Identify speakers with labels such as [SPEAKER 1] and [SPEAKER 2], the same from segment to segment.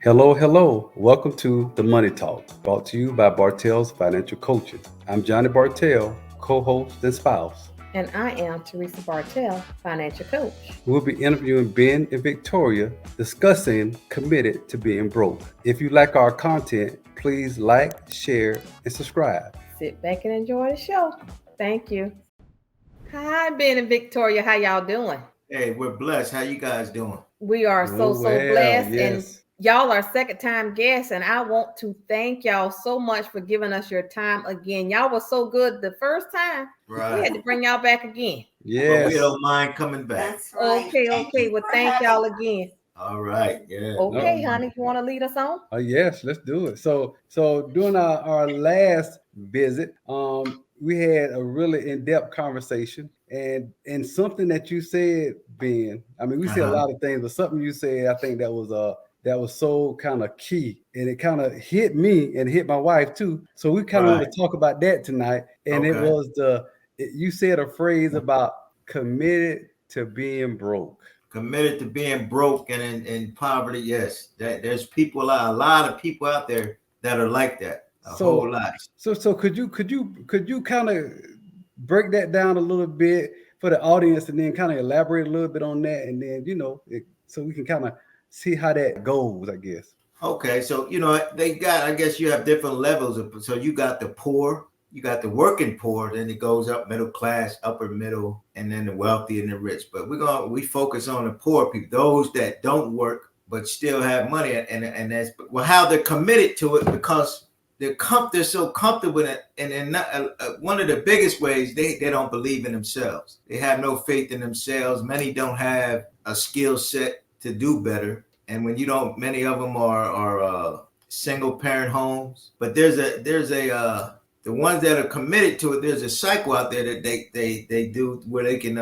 [SPEAKER 1] Hello, hello. Welcome to the Money Talk, brought to you by Bartelle's Financial Coaching. I'm Johnny Bartelle, co-host and spouse.
[SPEAKER 2] And I am Theresa Bartelle, financial coach.
[SPEAKER 1] We'll be interviewing Ben and Victoria, discussing committed to being broke. If you like our content, please like, share, and subscribe.
[SPEAKER 2] Sit back and enjoy the show. Thank you. Hi, Ben and Victoria. How y'all doing?
[SPEAKER 3] Hey, we're blessed. How you guys doing?
[SPEAKER 2] We are
[SPEAKER 1] Doing
[SPEAKER 2] so
[SPEAKER 1] well,
[SPEAKER 2] blessed, and
[SPEAKER 1] yes.
[SPEAKER 2] y'all are second time guests. And I want to thank y'all so much for giving us your time again. Y'all were so good the first time. We had to bring y'all back again.
[SPEAKER 3] Well, we
[SPEAKER 1] Yes.
[SPEAKER 3] don't mind coming back.
[SPEAKER 4] That's right.
[SPEAKER 2] Okay. Well, thank y'all again.
[SPEAKER 3] All right. Yeah.
[SPEAKER 2] Okay,
[SPEAKER 1] No.
[SPEAKER 2] honey, you want to lead us on?
[SPEAKER 1] Yes, let's do it. So during our last visit, we had a really in-depth conversation, and something that you said, Ben. I mean, we said a
[SPEAKER 3] Uh-huh.
[SPEAKER 1] lot of things, but something you said, I think that was so kind of key, and it kind of hit me and hit my wife too. So we kind of want
[SPEAKER 3] Right.
[SPEAKER 1] to talk about that tonight. And it
[SPEAKER 3] Okay.
[SPEAKER 1] was you said a phrase about committed to being broke.
[SPEAKER 3] Committed to being broke and in poverty. Yes. There's a lot of people out there that are like that. A
[SPEAKER 1] So
[SPEAKER 3] whole lot.
[SPEAKER 1] so could you kind of break that down a little bit for the audience, and then kind of elaborate a little bit on that, and then so we can kind of see how that goes, I guess.
[SPEAKER 3] Okay. So, I guess you have different levels of, so you got the poor, you got the working poor, then it goes up middle class, upper middle, and then the wealthy and the rich. But we focus on the poor people, those that don't work but still have money, and that's how they're committed to it because they're so comfortable in it, and then not, one of the biggest ways they don't believe in themselves. They have no faith in themselves. Many don't have a skill set to do better, and when you don't, many of them are single parent homes. But there's a the ones that are committed to it. There's a cycle out there that they do where they can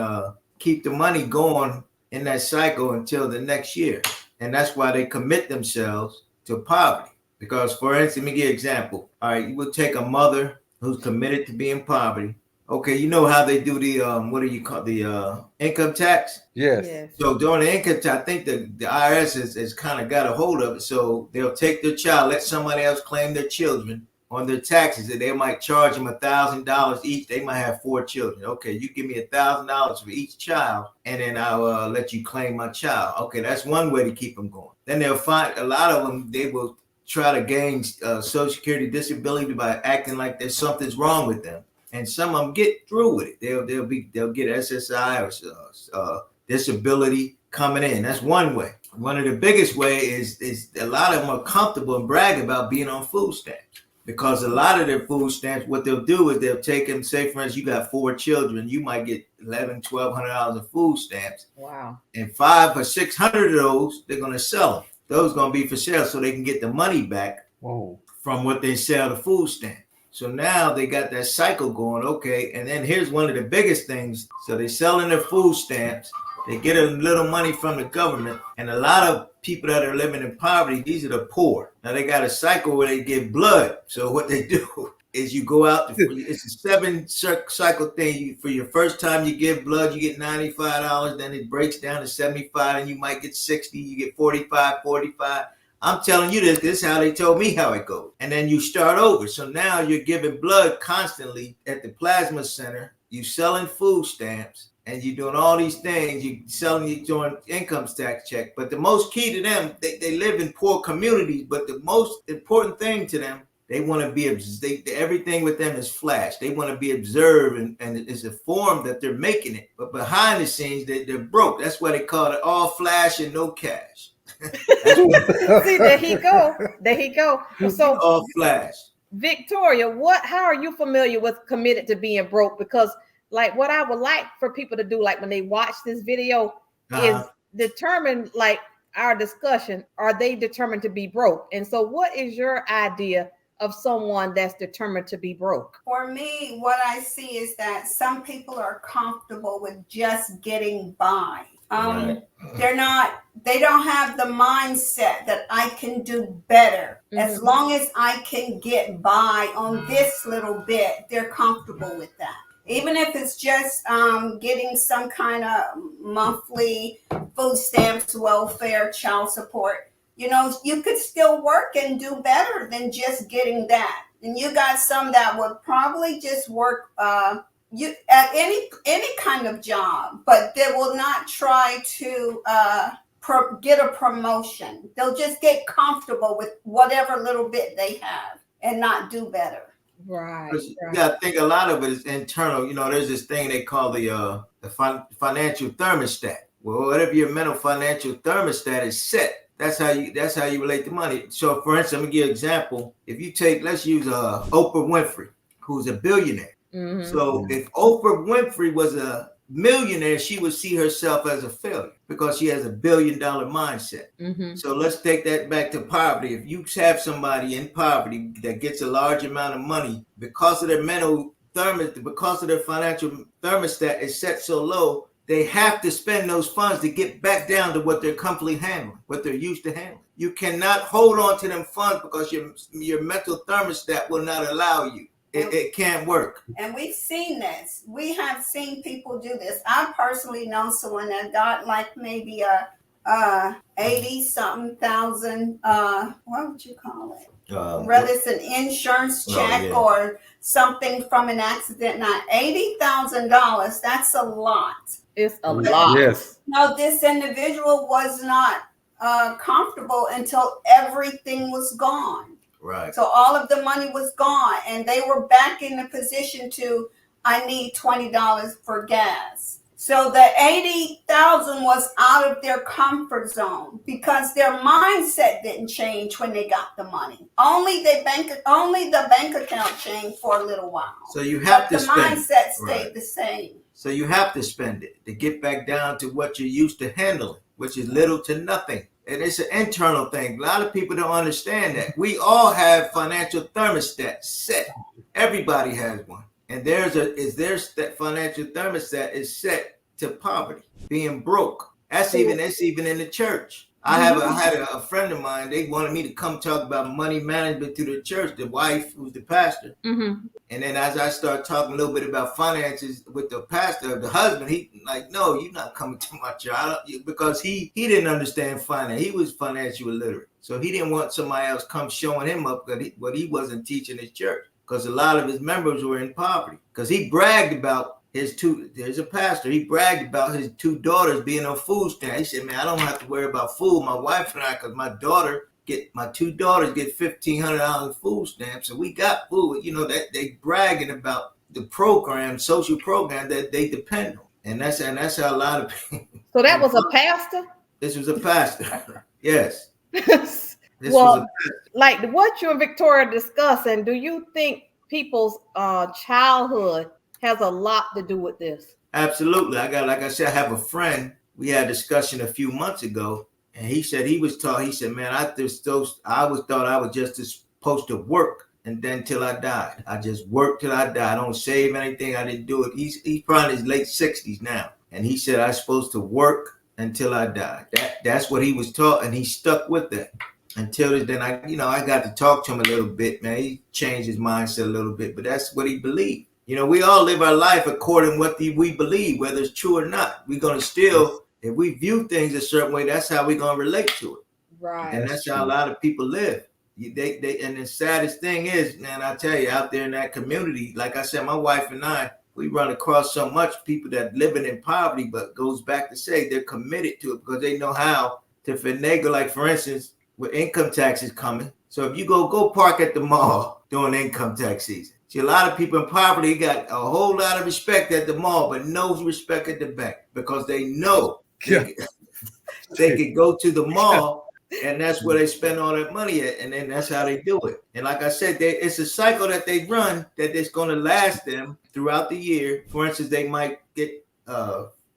[SPEAKER 3] keep the money going in that cycle until the next year, and that's why they commit themselves to poverty. Because, for instance, let me give you an example. All right, you would take a mother who's committed to being poverty. Okay, you know how they do the what do you call the income tax?
[SPEAKER 1] Yes.
[SPEAKER 2] Yes.
[SPEAKER 3] So during the income tax, I think the IRS has kind of got a hold of it. So they'll take their child, let somebody else claim their children on their taxes, and they might charge them $1,000 each. They might have 4 children. Okay, you give me $1,000 for each child, and then I'll let you claim my child. Okay, that's one way to keep them going. Then they'll find a lot of them. They will try to gain Social Security disability by acting like there's something's wrong with them, and some of them get through with it. They'll get SSI or disability coming in. That's one way. One of the biggest way is a lot of them are comfortable and brag about being on food stamps. Because a lot of their food stamps, what they'll do is they'll take them, say for instance, you got 4 children, you might get $1,100-$1,200 in food stamps.
[SPEAKER 2] Wow.
[SPEAKER 3] And 500 or 600 of those, they're going to sell them. Those are going to be for sale so they can get the money back
[SPEAKER 1] Whoa.
[SPEAKER 3] from what they sell the food stamp. So now they got that cycle going. Okay, and then here's one of the biggest things. So they're selling their food stamps. They get a little money from the government, and a lot of people that are living in poverty, these are the poor. Now they got a cycle where they give blood. So what they do is you go out, it's a 7 cycle thing. For your first time you give blood, you get $95, then it breaks down to 75, and you might get 60, you get 45. I'm telling you this is how they told me how it goes. And then you start over. So now you're giving blood constantly at the plasma center. You selling food stamps, and you're doing all these things. You're doing income tax check. But the most key to them, they live in poor communities. But the most important thing to them, they want to be, everything with them is flash. They want to be observed, and it's a form that they're making it. But behind the scenes, they're broke. That's why they call it all flash and no cash.
[SPEAKER 2] See, there he go. So
[SPEAKER 3] all flash.
[SPEAKER 2] Victoria, how are you familiar with committed to being broke? Because like what I would like for people to do, like when they watch this video, is determine like our discussion, are they determined to be broke? And so what is your idea of someone that's determined to be broke?
[SPEAKER 4] For me, what I see is that some people are comfortable with just getting by.
[SPEAKER 3] Right.
[SPEAKER 4] They don't have the mindset that I can do better. As long as I can get by on this little bit, they're comfortable with that. Even if it's just getting some kind of monthly food stamps, welfare, child support, You know, you could still work and do better than just getting that. And you got some that would probably just work you at any kind of job, but they will not try to get a promotion. They'll just get comfortable with whatever little bit they have and not do better.
[SPEAKER 2] Right.
[SPEAKER 3] Yeah, I think a lot of it is internal. You know, there's this thing they call the financial thermostat. Well, whatever your mental financial thermostat is set, that's how you relate to money. So, for instance, let me give you an example. If you let's use Oprah Winfrey, who's a billionaire. Mm-hmm. So, if Oprah Winfrey was a millionaire, she would see herself as a failure because she has $1 billion mindset. Mm-hmm. So let's take that back to poverty. If you have somebody in poverty that gets a large amount of money because of their mental because of their financial thermostat is set so low, they have to spend those funds to get back down to what they're comfortably handling, what they're used to handling. You cannot hold on to them funds because your mental thermostat will not allow you. It can't work.
[SPEAKER 4] And we've seen this. We have seen people do this. I personally know someone that got like maybe a 80-something thousand, what would you call it? Whether it's an insurance check or something from an accident. Now, $80,000, that's a lot.
[SPEAKER 2] It's a lot.
[SPEAKER 1] Yes.
[SPEAKER 4] No, this individual was not comfortable until everything was gone.
[SPEAKER 3] Right.
[SPEAKER 4] So all of the money was gone, and they were back in the position to, I need $20 for gas. So the $80,000 was out of their comfort zone because their mindset didn't change when they got the money. Only the bank account changed for a little while.
[SPEAKER 3] So you have to spend.
[SPEAKER 4] The mindset stayed the same.
[SPEAKER 3] So you have to spend it to get back down to what you're used to handling, which is little to nothing. And it's an internal thing. A lot of people don't understand that. We all have financial thermostats set. Everybody has one. And their financial thermostat is set to poverty, being broke. That's even in the church. I had a friend of mine. They wanted me to come talk about money management to the church. The wife, who's the pastor, and then as I start talking a little bit about finances with the pastor, the husband, he like, no, you're not coming to my church because he didn't understand finance. He was financially illiterate, so he didn't want somebody else come showing him up what he wasn't teaching his church because a lot of his members were in poverty. Because he bragged about there's a pastor, he bragged about his 2 daughters being on food stamps. He said, man, I don't have to worry about food, my wife and I, because my 2 daughters get $1,500 food stamps, and we got food. You know, that they bragging about the program, social program that they depend on. And that's how a lot of people.
[SPEAKER 2] So that was a pastor?
[SPEAKER 3] This was a pastor. Yes.
[SPEAKER 2] Well, like what you and Victoria discussing, do you think people's childhood has a lot to do with this?
[SPEAKER 3] Absolutely. Like I said, I have a friend. We had a discussion a few months ago, and he said he was taught. He said, man, I always thought I was just supposed to work, and then till I died. I just worked till I died. I don't save anything. I didn't do it. He's probably in his late 60s now, and he said I was supposed to work until I died. That's what he was taught, and he stuck with that. Until then, I got to talk to him a little bit, man. He changed his mindset a little bit, but that's what he believed. You know, we all live our life according to what we believe, whether it's true or not. We're going to still, if we view things a certain way, that's how we're going to relate to it.
[SPEAKER 2] Right.
[SPEAKER 3] And that's how a lot of people live. And the saddest thing is, man, I tell you, out there in that community, like I said, my wife and I, we run across so much people that living in poverty, but goes back to say they're committed to it because they know how to finagle. Like, for instance, with income taxes coming. So if you go park at the mall during income tax season. See, a lot of people in poverty got a whole lot of respect at the mall, but no respect at the bank because they know they could go to the mall and that's where they spend all that money at. And then that's how they do it. And like I said, it's a cycle that they run that is going to last them throughout the year. For instance, they might get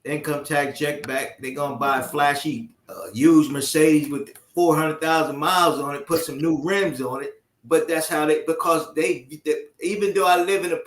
[SPEAKER 3] income tax check back. They're going to buy a flashy used Mercedes with 400,000 miles on it, put some new rims on it. But that's how because even though I live in a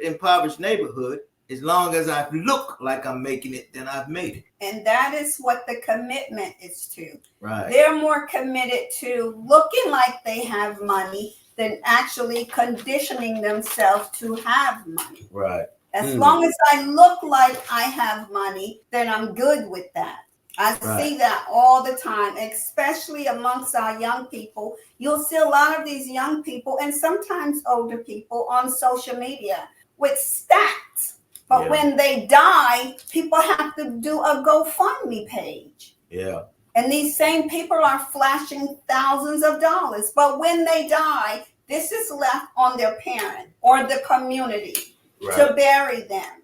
[SPEAKER 3] impoverished neighborhood, as long as I look like I'm making it, then I've made it.
[SPEAKER 4] And that is what the commitment is to.
[SPEAKER 3] Right.
[SPEAKER 4] They're more committed to looking like they have money than actually conditioning themselves to have money.
[SPEAKER 3] Right.
[SPEAKER 4] As long as I look like I have money, then I'm good with that. I see that all the time, especially amongst our young people. You'll see a lot of these young people and sometimes older people on social media with stats. But when they die, people have to do a GoFundMe page.
[SPEAKER 3] Yeah.
[SPEAKER 4] And these same people are flashing thousands of dollars. But when they die, this is left on their parent or the community to bury them.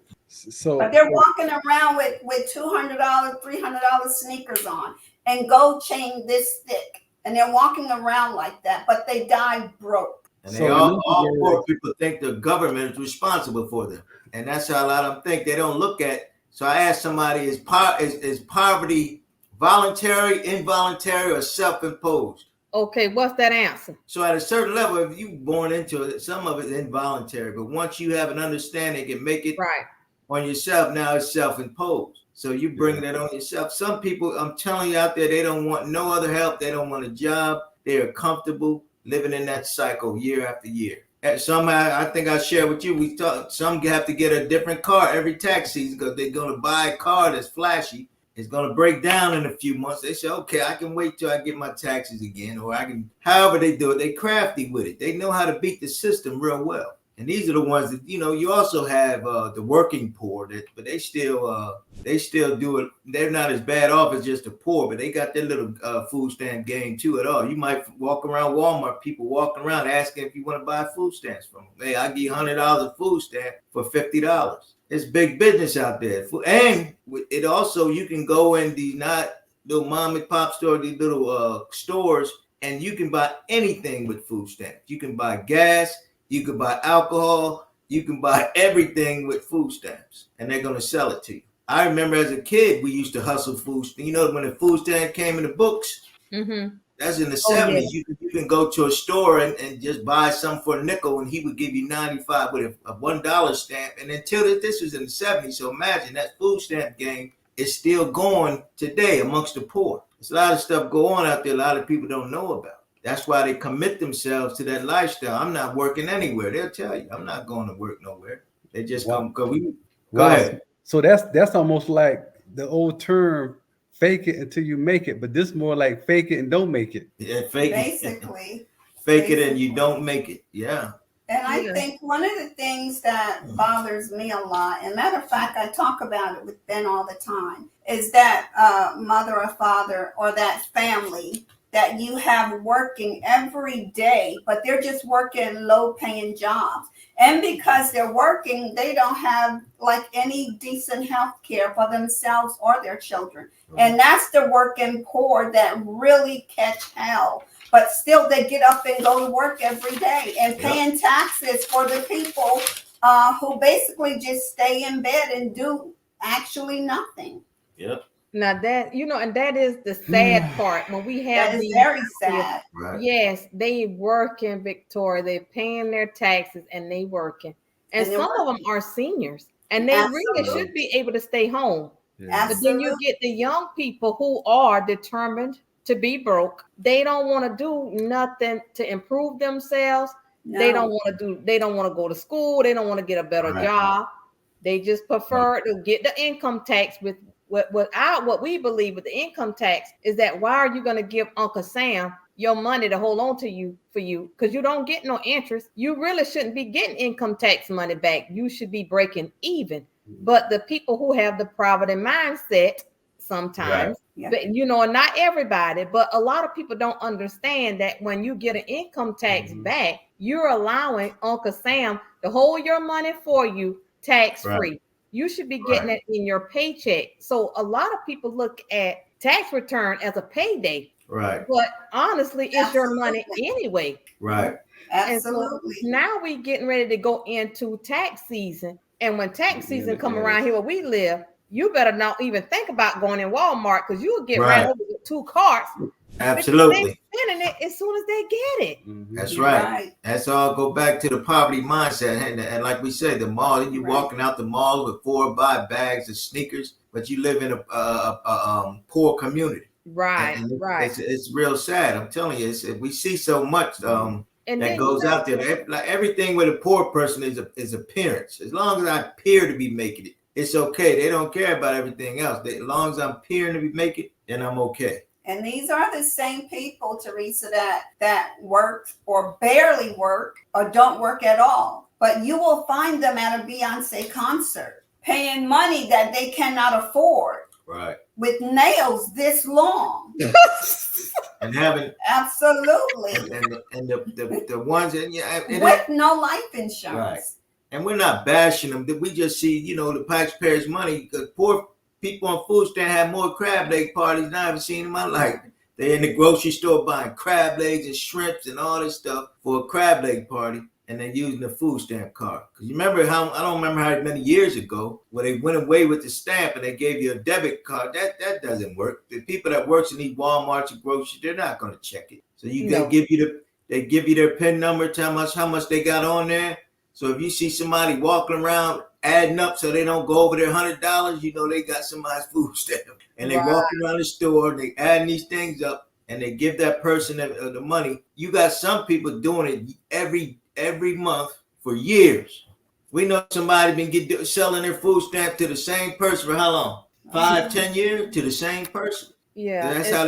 [SPEAKER 4] But they're walking around with $200, $300 sneakers on and gold chain this thick. And they're walking around like that, but they die broke.
[SPEAKER 3] And they all poor people think the government is responsible for them. And that's how a lot of them think. They don't look at. So I asked somebody, is poverty voluntary, involuntary, or self-imposed?
[SPEAKER 2] Okay, what's that answer?
[SPEAKER 3] So at a certain level, if you're born into it, some of it is involuntary. But once you have an understanding and make it on yourself, now it's self-imposed. So you bring that on yourself. Some people, I'm telling you out there, they don't want no other help. They don't want a job. They are comfortable living in that cycle year after year. And some, I think I shared with you, some have to get a different car every tax season because they're going to buy a car that's flashy. It's going to break down in a few months. They say, okay, I can wait till I get my taxes again, or I can, however they do it. They crafty with it. They know how to beat the system real well. And these are the ones that, you also have the working poor, but they still do it. They're not as bad off as just the poor, but they got their little food stamp game too at all. You might walk around Walmart, people walking around asking if you want to buy food stamps from them. Hey, I'll give you $100 of food stamp for $50. It's big business out there. And it also, you can go in these not little mom and pop stores, these little stores, and you can buy anything with food stamps. You can buy gas. You can buy alcohol. You can buy everything with food stamps, and they're going to sell it to you. I remember as a kid, we used to hustle food. When the food stamp came in the books, that's in the 70s. Yeah. You can go to a store and just buy some for a nickel, and he would give you 95 with a $1 stamp. And until this was in the 70s, so imagine that food stamp game is still going today amongst the poor. There's a lot of stuff go on out there a lot of people don't know about. That's why they commit themselves to that lifestyle. I'm not working anywhere. They'll tell you, I'm not going to work nowhere. They just come. Go ahead.
[SPEAKER 1] So that's almost like the old term, fake it until you make it. But this more like fake it and don't make it.
[SPEAKER 3] Yeah, fake
[SPEAKER 4] it.
[SPEAKER 3] Fake it and you don't make it. Yeah.
[SPEAKER 4] And I think one of the things that bothers me a lot, and matter of fact, I talk about it with Ben all the time, is that mother or father or that family that you have working every day, but they're just working low-paying jobs. And because they're working, they don't have like any decent health care for themselves or their children. And that's the working poor that really catch hell. But still, they get up and go to work every day and paying taxes for the people who basically just stay in bed and do actually nothing.
[SPEAKER 3] Yep.
[SPEAKER 2] Now that, and that is the sad part when we have
[SPEAKER 4] these very sad.
[SPEAKER 2] Right. Yes, they working, Victoria. They're paying their taxes and they working. And some of them are seniors and they really should be able to stay home. Yeah. But then you get the young people who are determined to be broke. They don't want to do nothing to improve themselves. No. They don't want to go to school. They don't want to get a better job. They just prefer to get the income tax with what we believe with the income tax is that why are you going to give Uncle Sam your money to hold on to you for you? Because you don't get no interest. You really shouldn't be getting income tax money back. You should be breaking even. But the people who have the poverty mindset sometimes, but, not everybody, but a lot of people don't understand that when you get an income tax back, you're allowing Uncle Sam to hold your money for you tax-free. You should be getting it in your paycheck. So a lot of people look at tax return as a payday. Right. But honestly, it's your money anyway.
[SPEAKER 3] Right.
[SPEAKER 4] Absolutely.
[SPEAKER 2] So now we getting ready to go into tax season. And when tax season come around here where we live, you better not even think about going in Walmart because you'll get ran over with 2 carts.
[SPEAKER 3] Absolutely.
[SPEAKER 2] Spending it as soon as they get it.
[SPEAKER 3] That's right. That's all go back to the poverty mindset. And like we said, the mall, you walking out the mall with 4 or 5 bags of sneakers, but you live in a poor community.
[SPEAKER 2] Right.
[SPEAKER 3] It's real sad. I'm telling you, we see so much that goes out there. Like everything with a poor person is appearance. As long as I appear to be making it, it's okay. They don't care about everything else. As long as I'm appearing to make it, then I'm okay.
[SPEAKER 4] And these are the same people, Theresa, that work or barely work or don't work at all. But you will find them at a Beyonce concert paying money that they cannot afford.
[SPEAKER 3] Right.
[SPEAKER 4] With nails this long.
[SPEAKER 3] And having
[SPEAKER 4] absolutely.
[SPEAKER 3] And the ones and
[SPEAKER 4] with no life insurance.
[SPEAKER 3] Right. And we're not bashing them. We just see, the taxpayers' money, because poor people on food stand have more crab leg parties than I ever seen in my life. They're in the grocery store buying crab legs and shrimps and all this stuff for a crab leg party, and they're using the food stamp card. Because you remember I don't remember how many years ago where they went away with the stamp and they gave you a debit card. That doesn't work. The people that works in these Walmarts and groceries, they're not going to check it. So they give you their PIN number, tell us how much they got on there. So if you see somebody walking around adding up so they don't go over their $100, they got somebody's food stamp. And they walk around the store, they adding these things up, and they give that person the money. You got some people doing it every month for years. We know somebody been selling their food stamp to the same person for how long? 5-10 years to the same person.
[SPEAKER 2] Yeah,
[SPEAKER 3] that's how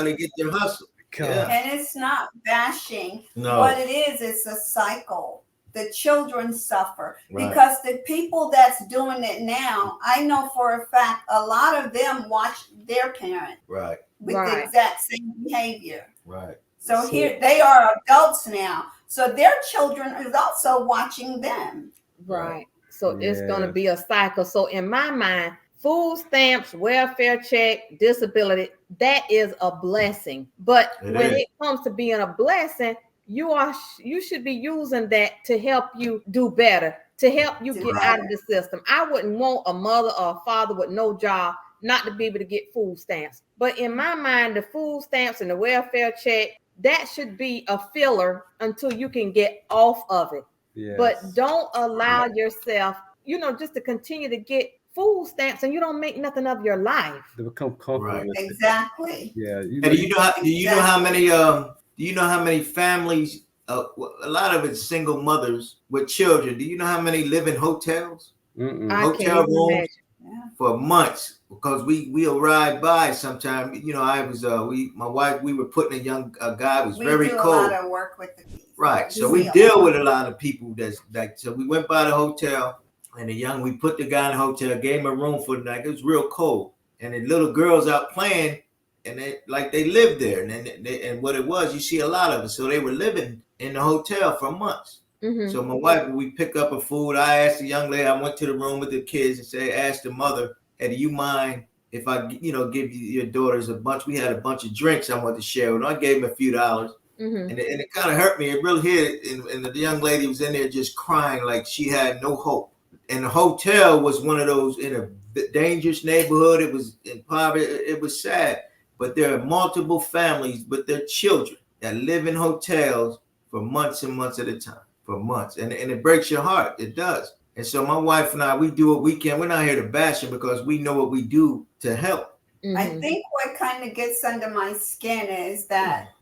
[SPEAKER 3] they get their hustle.
[SPEAKER 4] Yeah. And it's not bashing.
[SPEAKER 3] No.
[SPEAKER 4] What it is, it's a cycle. The children suffer because the people that's doing it now, I know for a fact, a lot of them watch their parent with the exact same behavior.
[SPEAKER 3] Right.
[SPEAKER 4] So here they are adults now. So their children is also watching them.
[SPEAKER 2] Right. So it's going to be a cycle. So in my mind, food stamps, welfare check, disability, that is a blessing. But it comes to being a blessing, you should be using that to help you do better, to help you get out of the system. I wouldn't want a mother or a father with no job not to be able to get food stamps. But in my mind, the food stamps and the welfare check, that should be a filler until you can get off of it. Yes. But don't allow yourself, just to continue to get food stamps and you don't make nothing of your life.
[SPEAKER 1] They become comfortable.
[SPEAKER 4] Exactly.
[SPEAKER 1] Yeah.
[SPEAKER 3] Do you know how many families? A lot of it's single mothers with children. Do you know how many live in hotels? Hotel rooms for months because we arrived by sometime. My wife, we were putting a young guy who was very cold. We do a lot
[SPEAKER 4] of work with the kids.
[SPEAKER 3] Right. So we deal with a lot of people that's like. So we went by the hotel and we put the guy in the hotel, gave him a room for the night. It was real cold, and the little girls out playing. And they lived there, and what it was, you see a lot of it. So they were living in the hotel for months. Mm-hmm. So my wife, we pick up a food. I asked the young lady. I went to the room with the kids and asked the mother, "Hey, do you mind if I, give your daughters a bunch?" We had a bunch of drinks I wanted to share with them. I gave them a few dollars, and it kind of hurt me. It really hit. And the young lady was in there just crying like she had no hope. And the hotel was one of those in a dangerous neighborhood. It was in poverty. It was sad. But there are multiple families with their children that live in hotels for months and months at a time, for months. And it breaks your heart. It does. And so my wife and I, we do what we can. We're not here to bash them because we know what we do to help.
[SPEAKER 4] Mm-hmm. I think what kind of gets under my skin is that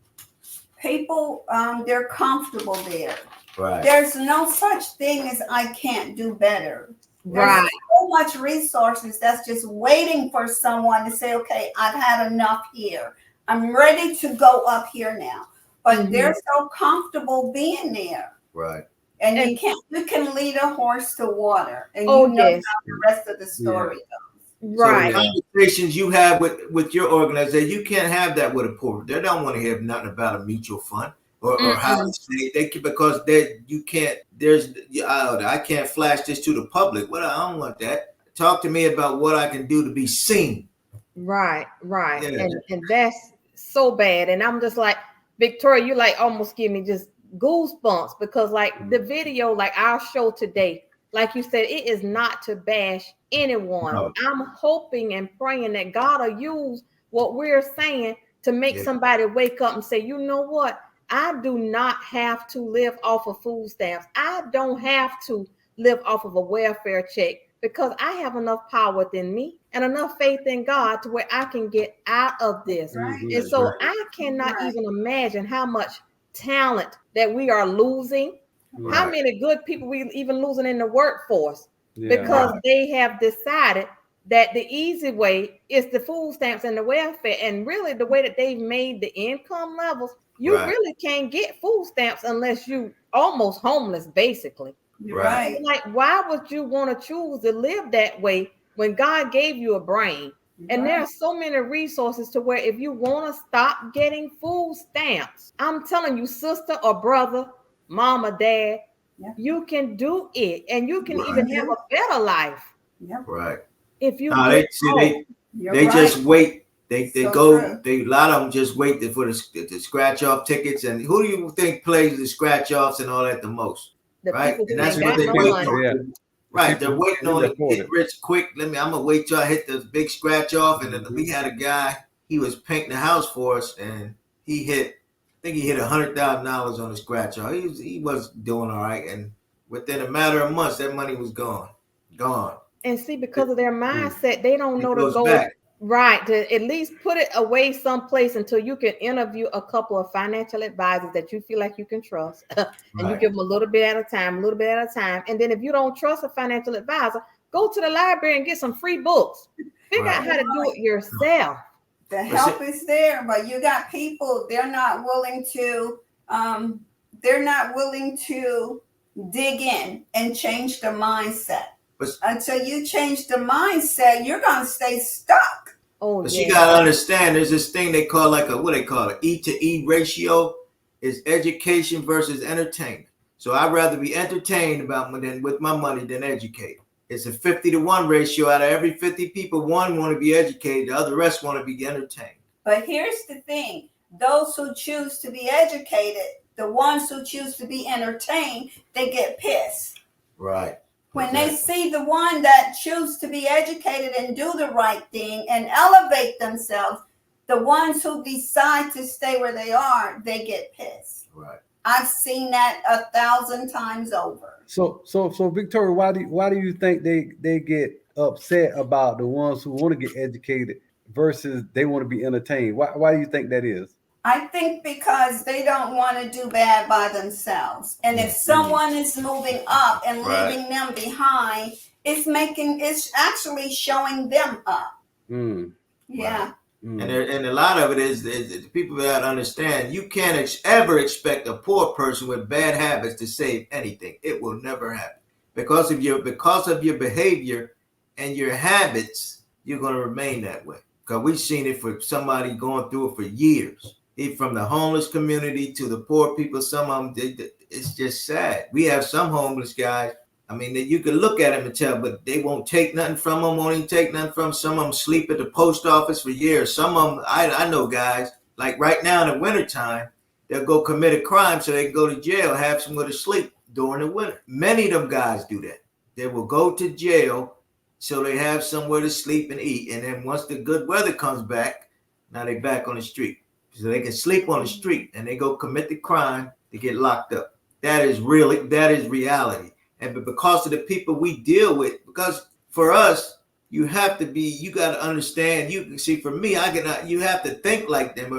[SPEAKER 4] people, they're comfortable there.
[SPEAKER 3] Right.
[SPEAKER 4] There's no such thing as I can't do better. There's so much resources that's just waiting for someone to say, okay, I've had enough here. I'm ready to go up here now. But they're so comfortable being there.
[SPEAKER 3] Right.
[SPEAKER 4] And you can lead a horse to water. And how the rest of the story goes.
[SPEAKER 2] Right.
[SPEAKER 3] So the conversations you have with your organization, you can't have that with a poor. They don't want to hear nothing about a mutual fund. Or how they can, because you can't. I can't flash this to the public. Well, I don't want that. Talk to me about what I can do to be seen.
[SPEAKER 2] Right. Yeah. And that's so bad. And I'm just like, Victoria, you almost give me just goosebumps because the video, our show today, like you said, it is not to bash anyone. No. I'm hoping and praying that God will use what we're saying to make somebody wake up and say, you know what? I do not have to live off of food stamps. I don't have to live off of a welfare check because I have enough power within me and enough faith in God to where I can get out of this. Right. And so I cannot even imagine how much talent that we are losing, how many good people we even losing in the workforce because they have decided that the easy way is the food stamps and the welfare. And really the way that they've made the income levels, you really can't get food stamps unless you almost homeless, basically.
[SPEAKER 4] Right.
[SPEAKER 2] Like, why would you want to choose to live that way when God gave you a brain? And there are so many resources to where if you want to stop getting food stamps, I'm telling you, sister or brother, mom or dad, you can do it. And you can even have a better life.
[SPEAKER 3] Right.
[SPEAKER 2] If you
[SPEAKER 3] they just wait. They go. They a lot of them just wait for the scratch off tickets. And who do you think plays the scratch offs and all that the most? Right. And that's what they wait on. Right, they're waiting on it, get rich quick. I'm gonna wait till I hit the big scratch off. And then we had a guy, he was painting the house for us, and I think he hit $100,000 on the scratch off. He was doing all right, and within a matter of months, that money was gone.
[SPEAKER 2] And see, because of their mindset, they don't know to go
[SPEAKER 3] back.
[SPEAKER 2] Right, to at least put it away someplace until you can interview a couple of financial advisors that you feel like you can trust. And you give them a little bit at a time. And then if you don't trust a financial advisor, go to the library and get some free books. Figure out how to do it yourself.
[SPEAKER 4] The help is there, but you got people, they're not willing to dig in and change the mindset. Until you change the mindset, you're going to stay stuck.
[SPEAKER 3] But you got to understand, there's this thing they call like what they call it, E to E ratio is education versus entertainment. So I'd rather be entertained with my money than educated. It's a 50-to-1 ratio. Out of every 50 people, one want to be educated, the other rest want to be entertained.
[SPEAKER 4] But here's the thing. Those who choose to be educated, the ones who choose to be entertained, they get pissed.
[SPEAKER 3] Right.
[SPEAKER 4] When they see the one that choose to be educated and do the right thing and elevate themselves, the ones who decide to stay where they are, they get pissed.
[SPEAKER 3] Right.
[SPEAKER 4] I've seen that 1,000 times over.
[SPEAKER 1] So Victoria, why do you think they get upset about the ones who want to get educated versus they want to be entertained? Why do you think that is?
[SPEAKER 4] I think because they don't want to do bad by themselves. And if someone is moving up and leaving them behind, it's actually showing them up. Yeah.
[SPEAKER 3] Right. And a lot of it is the people that understand you can't ever expect a poor person with bad habits to save anything. It will never happen. Because of your behavior and your habits, you're going to remain that way. Because we've seen it for somebody going through it for years. From the homeless community to the poor people, some of them, it's just sad. We have some homeless guys. I mean, you can look at them and tell, but they won't take nothing from them, won't even take nothing from them. Some of them sleep at the post office for years. Some of them, I know guys, like right now in the wintertime, they'll go commit a crime so they can go to jail, have somewhere to sleep during the winter. Many of them guys do that. They will go to jail so they have somewhere to sleep and eat. And then once the good weather comes back, now they back on the street. So they can sleep on the street and they go commit the crime to get locked up. That is reality. And because of the people we deal with, because for us, you got to understand, you can see for me, you have to think like them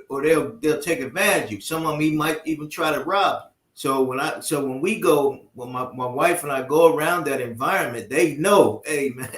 [SPEAKER 3] or they'll take advantage of you. Some of them might even try to rob you. So when my wife and I go around that environment, they know, hey man,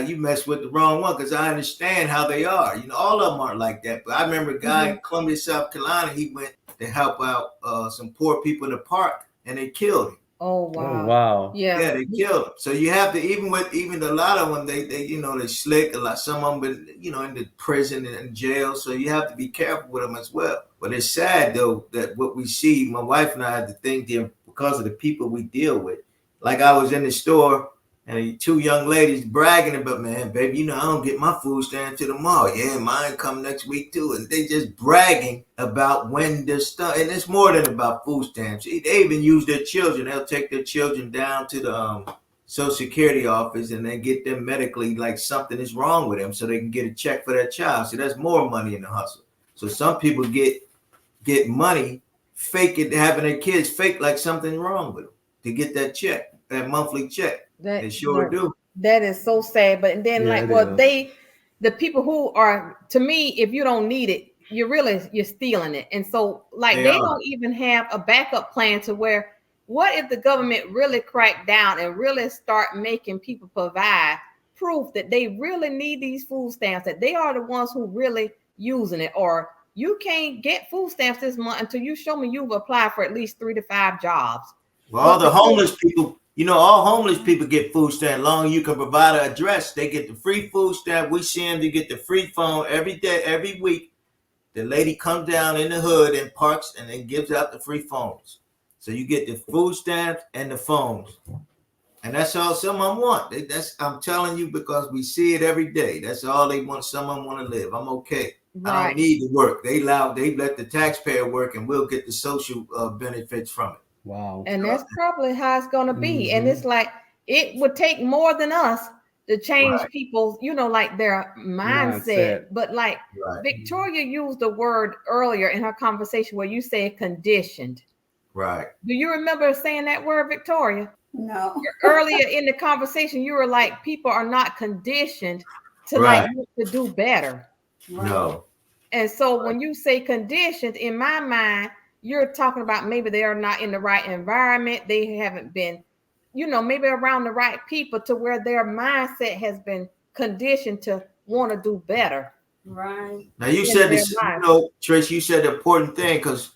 [SPEAKER 3] you mess with the wrong one, because I understand how they are. All of them aren't like that. But I remember a guy in Columbia, South Carolina, he went to help out some poor people in the park, and they killed him.
[SPEAKER 2] Oh wow!
[SPEAKER 1] Oh, wow!
[SPEAKER 2] Yeah,
[SPEAKER 3] they killed him. So you have to even a lot of them, they slick. A lot, some of them been in the prison and jail. So you have to be careful with them as well. But it's sad though that what we see. My wife and I had to think there because of the people we deal with. Like I was in the store. And two young ladies bragging about, man, baby, I don't get my food stamp till tomorrow. Yeah, mine come next week too. And they just bragging about when their stuff. And it's more than about food stamps. They even use their children. They'll take their children down to the Social Security office and then get them medically like something is wrong with them so they can get a check for that child. So that's more money in the hustle. So some people get money, fake it, having their kids fake like something's wrong with them to get that check, that monthly check. They sure do.
[SPEAKER 2] That is so sad. But then the people who are, to me, if you don't need it, you're stealing it. And so they don't even have a backup plan to where what if the government really cracked down and really start making people provide proof that they really need these food stamps, that they are the ones who really using it? Or you can't get food stamps this month until you show me you've applied for at least 3 to 5 jobs.
[SPEAKER 3] Well, all the homeless people, all homeless people get food stamp. Long as you can provide an address, they get the free food stamp. We see them to get the free phone every day, every week. The lady comes down in the hood and parks and then gives out the free phones. So you get the food stamps and the phones. And that's all someone want. I'm telling you, because we see it every day. That's all they want. Someone want to live. I'm okay. Right. I don't need to work. They let the taxpayer work, and we'll get the social benefits from it.
[SPEAKER 1] Wow.
[SPEAKER 2] And that's probably how it's going to be. And it's like, it would take more than us to change people's, like their mindset. But like Victoria used the word earlier in her conversation where you said conditioned.
[SPEAKER 3] Right.
[SPEAKER 2] Do you remember saying that word, Victoria?
[SPEAKER 4] No.
[SPEAKER 2] Earlier in the conversation, you were like, people are not conditioned to like to do better.
[SPEAKER 3] No.
[SPEAKER 2] And so when you say conditioned, in my mind, you're talking about maybe they are not in the right environment. They haven't been, maybe around the right people to where their mindset has been conditioned to want to do better.
[SPEAKER 4] Right.
[SPEAKER 3] Now you said this, Trish, you said the important thing, because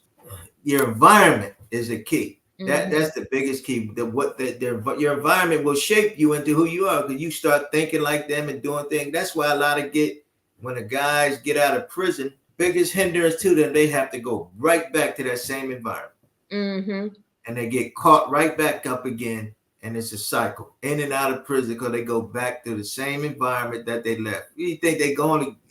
[SPEAKER 3] your environment is the key. That's the biggest key. Your environment will shape you into who you are, because you start thinking like them and doing things. That's why a lot of when the guys get out of prison, biggest hindrance to them, they have to go right back to that same environment. And they get caught right back up again. And it's a cycle in and out of prison, because they go back to the same environment that they left. You think a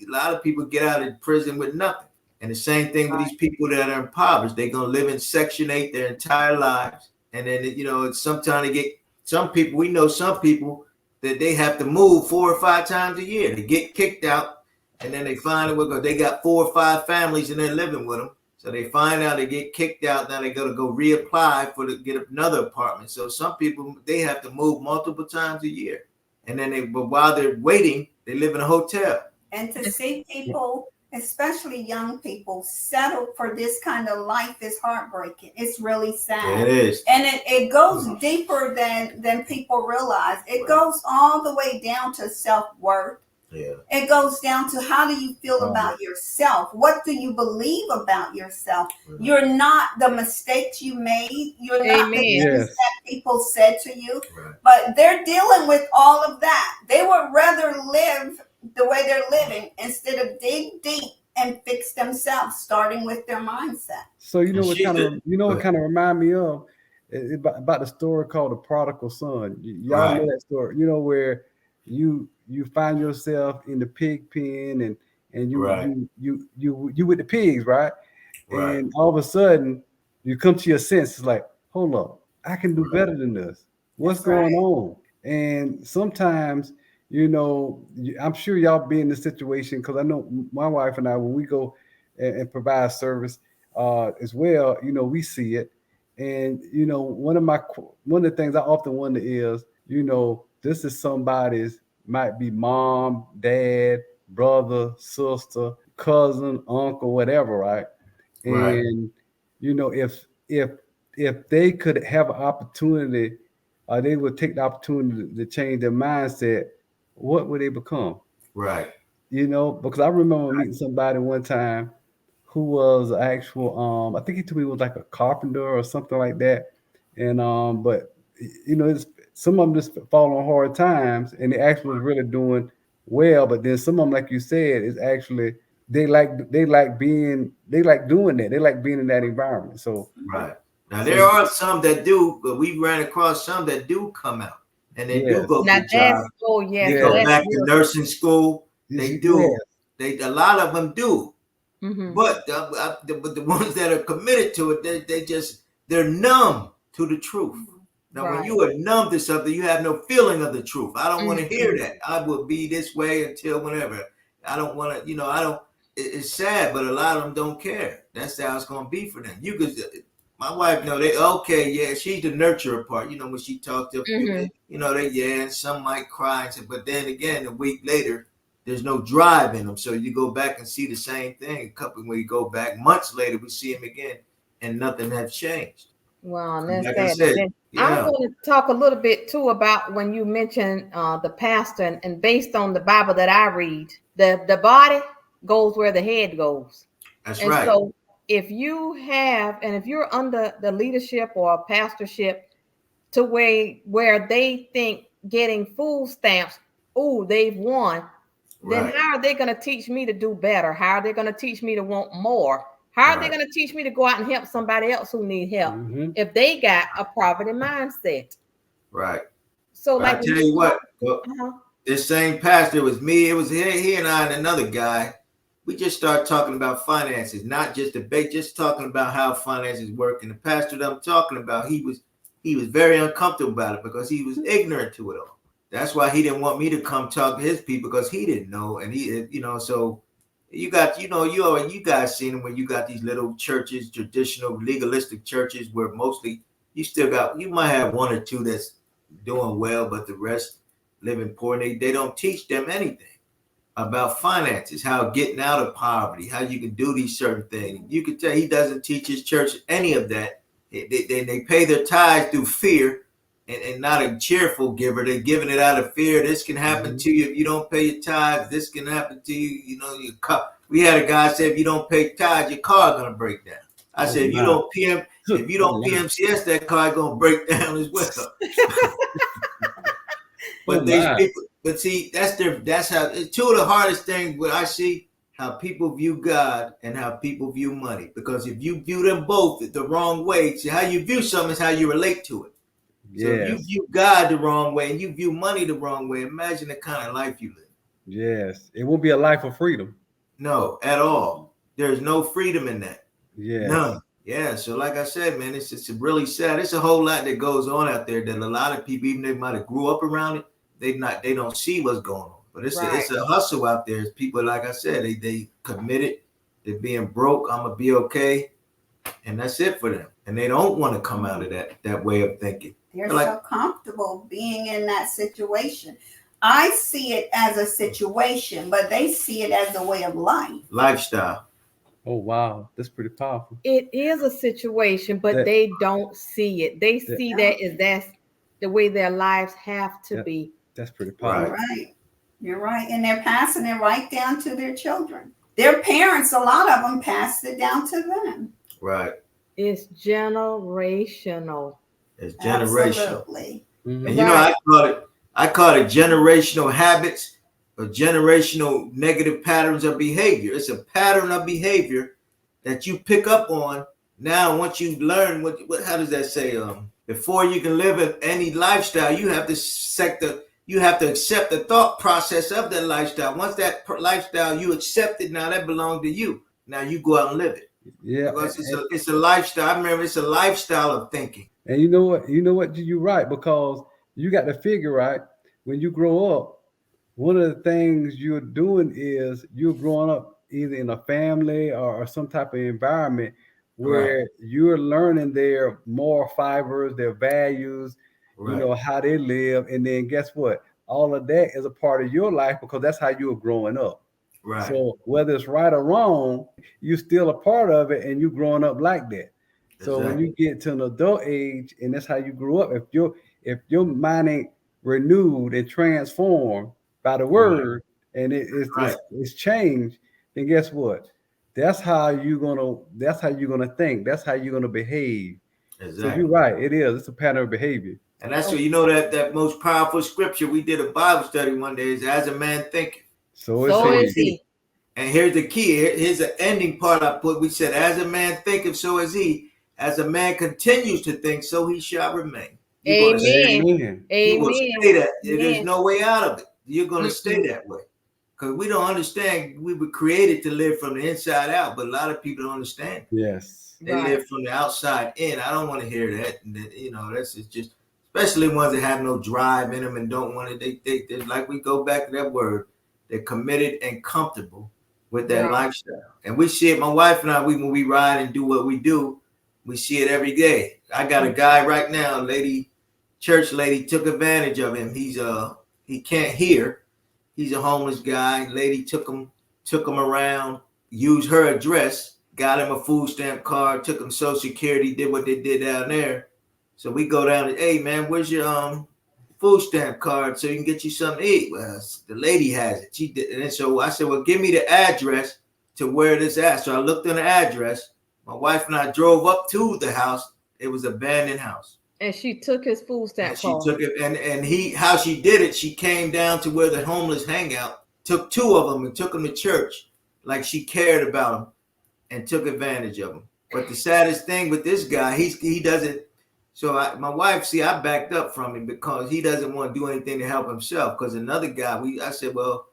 [SPEAKER 3] lot of people get out of prison with nothing. And the same thing with these people that are impoverished. They're going to live in Section 8 their entire lives. And then, sometimes they get some people, we know some people that they have to move 4 or 5 times a year. They get kicked out, and then they find out they got 4 or 5 families and they're living with them. So they find out they get kicked out. Now they got to go reapply to get another apartment. So some people, they have to move multiple times a year. And then but while they're waiting, they live in a hotel.
[SPEAKER 4] And to see people, especially young people, settle for this kind of life is heartbreaking. It's really sad.
[SPEAKER 3] It is.
[SPEAKER 4] And it goes deeper than people realize. It goes all the way down to self-worth.
[SPEAKER 3] Yeah.
[SPEAKER 4] It goes down to, how do you feel about yourself? What do you believe about yourself? You're not the mistakes you made. You're not the things that people said to you. But they're dealing with all of that. They would rather live the way they're living instead of dig deep and fix themselves, starting with their mindset.
[SPEAKER 1] So what kind of remind me of about the story called The Prodigal Son. Y'all know that story, where you find yourself in the pig pen and you with the pigs, right? And all of a sudden you come to your senses, like, hold up, I can do better than this. What's going on? And sometimes, I'm sure y'all be in this situation, because I know my wife and I, when we go and provide service as well, we see it. And one of the things I often wonder is, this is somebody's, might be mom, dad, brother, sister, cousin, uncle, whatever, right? And if they could have an opportunity, they would take the opportunity to change their mindset, what would they become?
[SPEAKER 3] Right.
[SPEAKER 1] Because I remember meeting somebody one time who was actual, I think he told me he was like a carpenter or something like that. And but some of them just fall on hard times, and they actually was really doing well. But then some of them, like you said, is actually they like doing that. They like being in that environment. So
[SPEAKER 3] now there are some that do, but we ran across some that do come out and they do go to jobs. They go back to nursing school. They do. A lot of them do. But the ones that are committed to it, they're numb to the truth. Now, when you are numb to something, you have no feeling of the truth. I don't want to hear that. I will be this way until whenever. I don't want to, it's sad, but a lot of them don't care. That's how it's going to be for them. My wife, she's the nurturer part. When she talked to people, and some might cry and say, but then again, a week later, there's no drive in them. So you go back and see the same thing. When you go back months later, we see them again, and nothing has changed.
[SPEAKER 2] Wow, and that's
[SPEAKER 3] Like I
[SPEAKER 2] sad.
[SPEAKER 3] said,
[SPEAKER 2] I
[SPEAKER 3] yeah,
[SPEAKER 2] want to talk a little bit too about when you mentioned the pastor, and based on the Bible that I read, the body goes where the head goes.
[SPEAKER 3] that's
[SPEAKER 2] And
[SPEAKER 3] right.
[SPEAKER 2] so if you're under the leadership or pastorship to where they think getting food stamps, oh, they've won, then
[SPEAKER 3] Right,
[SPEAKER 2] how are they going to teach me to do better? How are they going to teach me to want more? How are they
[SPEAKER 3] right,
[SPEAKER 2] going to teach me to go out and help somebody else who need help
[SPEAKER 1] Mm-hmm.
[SPEAKER 2] if they got a poverty mindset?
[SPEAKER 3] right.
[SPEAKER 2] So,
[SPEAKER 3] But I
[SPEAKER 2] like when
[SPEAKER 3] tell
[SPEAKER 2] you
[SPEAKER 3] you
[SPEAKER 2] talk,
[SPEAKER 3] what, well,
[SPEAKER 2] uh-huh.
[SPEAKER 3] this same pastor was me. It was he and I and another guy. We just started talking about finances, not just debate, just talking about how finances work. And the pastor that I'm talking about, he was very uncomfortable about it because he was ignorant to it all. That's why he didn't want me to come talk to his people because he didn't know. And so you got, you guys seen them when you got these little churches, traditional legalistic churches where mostly you might have one or two that's doing well, but the rest living poor. And they don't teach them anything about finances, how getting out of poverty, how you can do these certain things. You can tell he doesn't teach his church any of that. They pay their tithes through fear and not a cheerful giver. They're giving it out of fear. This can happen
[SPEAKER 1] Mm-hmm.
[SPEAKER 3] to you if you don't pay your tithes. This can happen to you. You know, your car. We had a guy say if you don't pay tithes, your car gonna break down. I
[SPEAKER 1] Oh
[SPEAKER 3] said if you
[SPEAKER 1] my.
[SPEAKER 3] don't if you
[SPEAKER 1] Oh
[SPEAKER 3] don't
[SPEAKER 1] my.
[SPEAKER 3] PMCS, that car gonna break down as well.
[SPEAKER 1] Oh
[SPEAKER 3] But these
[SPEAKER 1] my.
[SPEAKER 3] people, but see, that's how two of the hardest things what I see how people view God and how people view money. Because if you view them both the wrong way, see how you view something is how you relate to it. So if you
[SPEAKER 1] Yes.
[SPEAKER 3] view God the wrong way and you view money the wrong way, imagine the kind of life you live.
[SPEAKER 1] Yes. It won't be a life of freedom.
[SPEAKER 3] No, at all. There's no freedom in that.
[SPEAKER 1] Yes.
[SPEAKER 3] None. Yeah. So like I said, man, it's really sad. It's a whole lot that goes on out there that a lot of people, even they might have grew up around it, they don't see what's going on. But
[SPEAKER 2] Right.
[SPEAKER 3] it's a hustle out there. It's people like I said, they committed. They're being broke. I'm gonna be okay, and that's it for them. And they don't want to come out of that way of thinking.
[SPEAKER 4] They're
[SPEAKER 3] Like,
[SPEAKER 4] so comfortable being in that situation. I see it as a situation, but they see it as a way of life.
[SPEAKER 3] lifestyle.
[SPEAKER 1] Oh wow. That's pretty powerful.
[SPEAKER 2] It is a situation, but
[SPEAKER 1] That
[SPEAKER 2] they don't see it. They
[SPEAKER 1] that
[SPEAKER 2] see
[SPEAKER 4] No,
[SPEAKER 2] that as that's the way their lives have to
[SPEAKER 1] that
[SPEAKER 2] be.
[SPEAKER 1] that's pretty
[SPEAKER 3] Right.
[SPEAKER 4] you're
[SPEAKER 1] powerful.
[SPEAKER 4] right. You're right. And they're passing it right down to their children. Their parents, a lot of them passed it down to them.
[SPEAKER 3] Right.
[SPEAKER 2] It's generational.
[SPEAKER 3] It's generational.
[SPEAKER 4] Absolutely.
[SPEAKER 1] Mm-hmm.
[SPEAKER 3] And
[SPEAKER 2] Right.
[SPEAKER 3] I call it generational habits or generational negative patterns of behavior. It's a pattern of behavior that you pick up on. Now, once you learn how does that say? Before you can live any lifestyle, you have to accept the thought process of that lifestyle. Once that lifestyle you accept it, now that belongs to you. Now you go out and live it
[SPEAKER 1] Yeah.
[SPEAKER 3] because it's a lifestyle. I remember it's a lifestyle of thinking.
[SPEAKER 1] And you know what? You know what? You're right, because you got to figure, right, when you grow up, one of the things you're doing is you're growing up either in a family or some type of environment
[SPEAKER 3] Right,
[SPEAKER 1] where you're learning their moral fibers, their values,
[SPEAKER 3] right,
[SPEAKER 1] how they live. And then guess what? All of that is a part of your life because that's how you were growing up.
[SPEAKER 3] right.
[SPEAKER 1] So whether it's right or wrong, you're still a part of it and you growing up like that. So when
[SPEAKER 3] Exactly.
[SPEAKER 1] you get to an adult age and that's how you grew up, if your mind ain't renewed and transformed by the
[SPEAKER 3] Right,
[SPEAKER 1] word and
[SPEAKER 3] right.
[SPEAKER 1] it's changed, then guess what? That's how you're gonna think. That's how you're gonna behave. So you're
[SPEAKER 3] Exactly.
[SPEAKER 1] right, it is. It's a pattern of behavior.
[SPEAKER 3] And that's what
[SPEAKER 2] Oh,
[SPEAKER 3] you know that most powerful scripture we did a Bible study one day is as a man thinketh.
[SPEAKER 1] So is
[SPEAKER 2] so
[SPEAKER 3] So is
[SPEAKER 2] is
[SPEAKER 1] he.
[SPEAKER 3] he.
[SPEAKER 2] he.
[SPEAKER 3] And here's the key. Here's the ending part I put. We said, as a man thinketh, so is he. As a man continues to think, so he shall remain. You're gonna
[SPEAKER 2] Amen.
[SPEAKER 1] Amen.
[SPEAKER 3] you will
[SPEAKER 2] Amen.
[SPEAKER 3] stay that. There's
[SPEAKER 2] Amen.
[SPEAKER 3] no way out of it. You're gonna stay
[SPEAKER 2] Mm-mm.
[SPEAKER 3] that way. Because we don't understand. We were created to live from the inside out, but a lot of people don't understand.
[SPEAKER 1] Yes.
[SPEAKER 3] They
[SPEAKER 2] Right.
[SPEAKER 3] live from the outside in. I don't want to hear that. And that's just, especially ones that have no drive in them and don't want it. They're like we go back to that word. They're committed and comfortable with that
[SPEAKER 2] Right.
[SPEAKER 3] lifestyle. And we see it. My wife and I, when we ride and do what we do, we see it every day. I got a guy right now, church lady took advantage of him. He can't hear. He's a homeless guy. Lady took him around, used her address, got him a food stamp card, took him Social Security, did what they did down there. So we go down and, hey man, where's your food stamp card so you can get you something to eat? Well, the lady has it. She did, and so I said, well, give me the address to where this at. So I looked on the address. My wife and I drove up to the house. It was an abandoned house.
[SPEAKER 2] And she took his food stamp card.
[SPEAKER 3] She took it, and how she did it, she came down to where the homeless hang out, took 2 of them and took them to church, like she cared about them, and took advantage of them. But the saddest thing with this guy, he doesn't. So my wife, I backed up from him because he doesn't want to do anything to help himself. Because another guy, I said, well,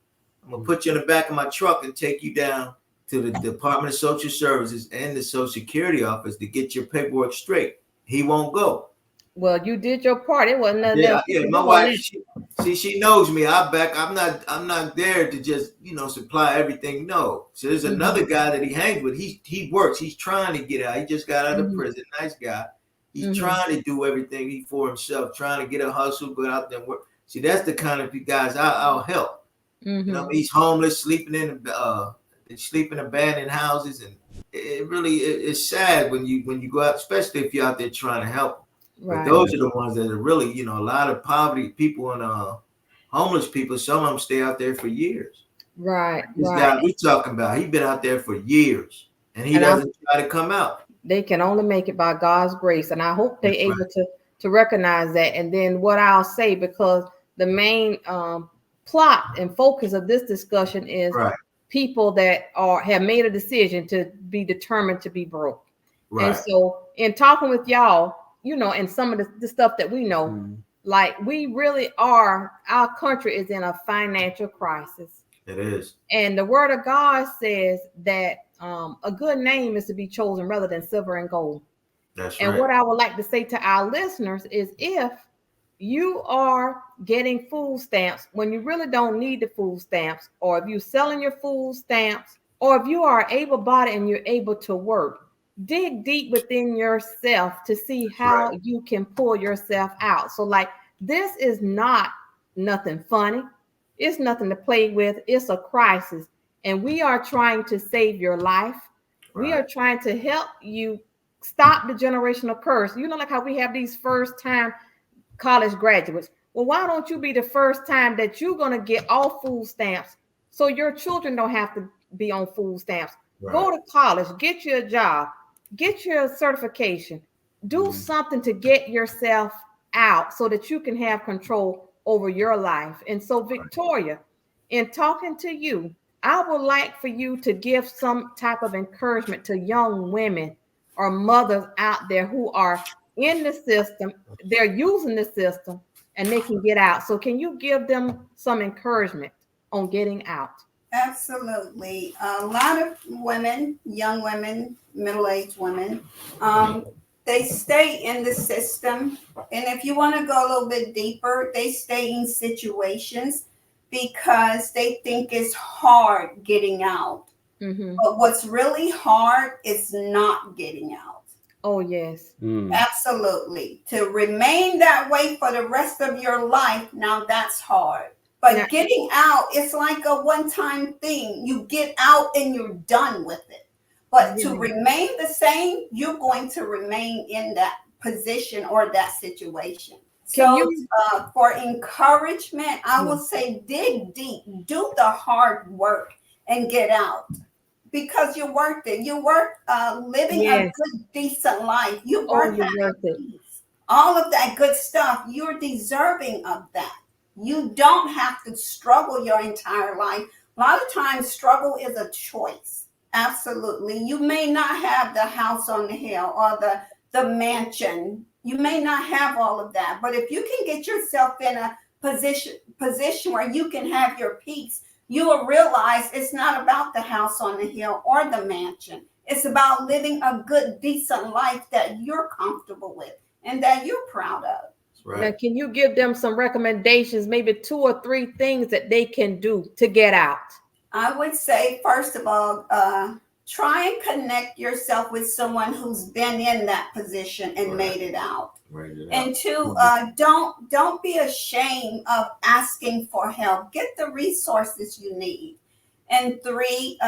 [SPEAKER 3] I'm gonna put you in the back of my truck and take you down to the Department of Social Services and the Social Security office to get your paperwork straight. He won't go.
[SPEAKER 2] Well, you did your part. It wasn't nothing.
[SPEAKER 3] Yeah. My wife, she knows me. I'm not there to just supply everything. No. So there's another guy that he hangs with. He works. He's trying to get out. He just got out of prison. Nice guy. He's trying to do everything for himself, trying to get a hustle, go out there and work. See, that's the kind of guys I'll help. He's homeless, sleeping in abandoned houses, and it really it's sad when you go out, especially if you're out there trying to help. Right. But those are the ones that are really, a lot of poverty people and homeless people. Some of them stay out there for years.
[SPEAKER 2] Right.
[SPEAKER 3] This guy we talking about, he's been out there for years, and he doesn't try to come out.
[SPEAKER 2] They can only make it by God's grace. And I hope they're able to recognize that. And then what I'll say, because the main plot and focus of this discussion is people that have made a decision to be determined to be broke. Right. And so in talking with y'all, and some of the stuff that we know, like we really our country is in a financial crisis.
[SPEAKER 3] It is.
[SPEAKER 2] And the word of God says that a good name is to be chosen rather than silver and gold.
[SPEAKER 3] That's
[SPEAKER 2] right. And what I would like to say to our listeners is if you are getting food stamps when you really don't need the food stamps, or if you're selling your food stamps, or if you are able-bodied and you're able to work, dig deep within yourself to see how you can pull yourself out. So like, this is not nothing funny. It's nothing to play with. It's a crisis. And we are trying to save your life. Right. We are trying to help you stop the generational curse. Like how we have these first-time college graduates. Well, why don't you be the first time that you're going to get all food stamps so your children don't have to be on food stamps? Right. Go to college, get you a job, get your certification, do something to get yourself out so that you can have control over your life. And so, Victoria, in talking to you, I would like for you to give some type of encouragement to young women or mothers out there who are in the system, they're using the system, and they can get out. So can you give them some encouragement on getting out?
[SPEAKER 4] Absolutely. A lot of women, young women, middle-aged women, they stay in the system. And if you want to go a little bit deeper, they stay in situations because they think it's hard getting out. But what's really hard is not getting out.
[SPEAKER 2] Oh, yes.
[SPEAKER 4] Absolutely. To remain that way for the rest of your life, now that's hard. But getting out, it's like a one-time thing. You get out and you're done with it. But to remain the same, you're going to remain in that position or that situation. So for encouragement, I will say dig deep, do the hard work and get out. Because you're worth it. You work living a good, decent life. You work all of that good stuff. You're deserving of that. You don't have to struggle your entire life. A lot of times, struggle is a choice. Absolutely. You may not have the house on the hill or the mansion. You may not have all of that. But if you can get yourself in a position where you can have your peace, you will realize it's not about the house on the hill or the mansion. It's about living a good, decent life that you're comfortable with and that you're proud of.
[SPEAKER 3] Right.
[SPEAKER 2] Now, can you give them some recommendations, maybe 2 or 3 things that they can do to get out?
[SPEAKER 4] I would say, first of all, try and connect yourself with someone who's been in that position and made it out. And 2, don't be ashamed of asking for help. Get the resources you need. And 3,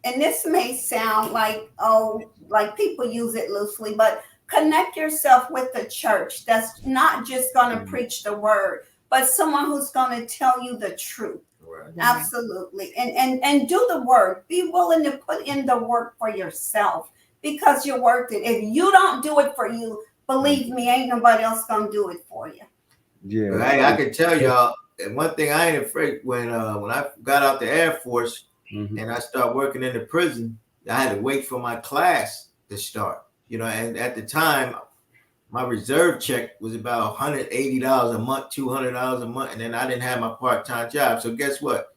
[SPEAKER 4] and this may sound like, oh, like people use it loosely, but connect yourself with the church that's not just going to preach the word, but someone who's going to tell you the truth.
[SPEAKER 3] Right.
[SPEAKER 4] Absolutely. And do the work. Be willing to put in the work for yourself because you're worth it. If you don't do it for you, believe me, ain't nobody else going to do it for you.
[SPEAKER 1] Yeah.
[SPEAKER 3] Hey, I can tell y'all, and one thing I ain't afraid when I got out the Air Force and I started working in the prison, I had to wait for my class to start. You know, and at the time, my reserve check was about $180 a month, $200 a month, and then I didn't have my part-time job. So guess what?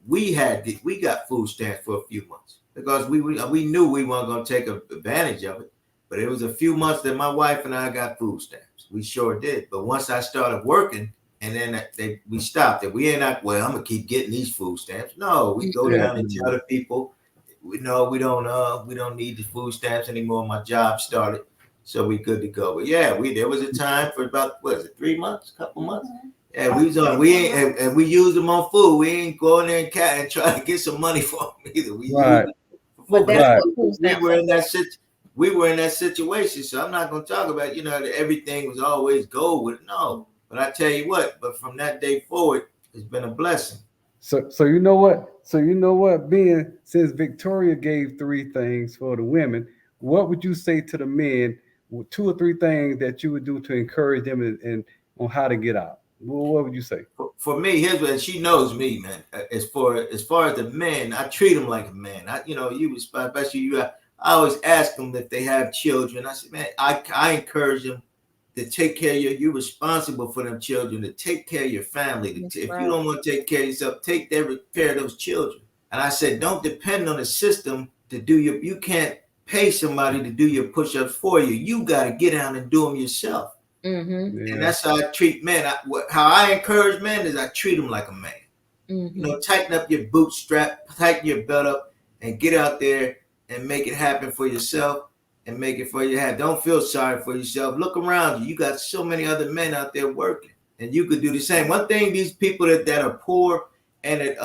[SPEAKER 3] We got food stamps for a few months because we knew we weren't going to take advantage of it. But it was a few months that my wife and I got food stamps. We sure did. But once I started working, and then we stopped it. We ain't not, well, I'm gonna keep getting these food stamps. No, we go down and tell the people, we don't need the food stamps anymore. My job started, so we good to go. But yeah, there was a time for about 3 months, a couple months. Yeah, we used them on food. We ain't going there and try to get some money for them either. We were in that situation. So I'm not gonna talk about that everything was always gold with no. But I tell you what, but from that day forward, it's been a blessing.
[SPEAKER 1] So you know what? Being since Victoria gave 3 things for the women, what would you say to the men? 2 or 3 things that you would do to encourage them and on how to get out. What would you say?
[SPEAKER 3] For me, here's what she knows me, man. As far as the men, I treat them like a man. Especially you. I always ask them if they have children. I said, man, I encourage them to take care of you're responsible for them children, to take care of your family. If you don't want to take care of yourself, take care of those children. And I said, don't depend on the system to do you can't pay somebody to do your push-ups for you. You got to get out and do them yourself. And that's how I treat men. How I encourage men is I treat them like a man. Tighten up your bootstrap, tighten your belt up, and get out there and make it happen for yourself. And make it for you. Don't feel sorry for yourself. Look around you. You got so many other men out there working, and you could do the same. One thing these people that are poor and that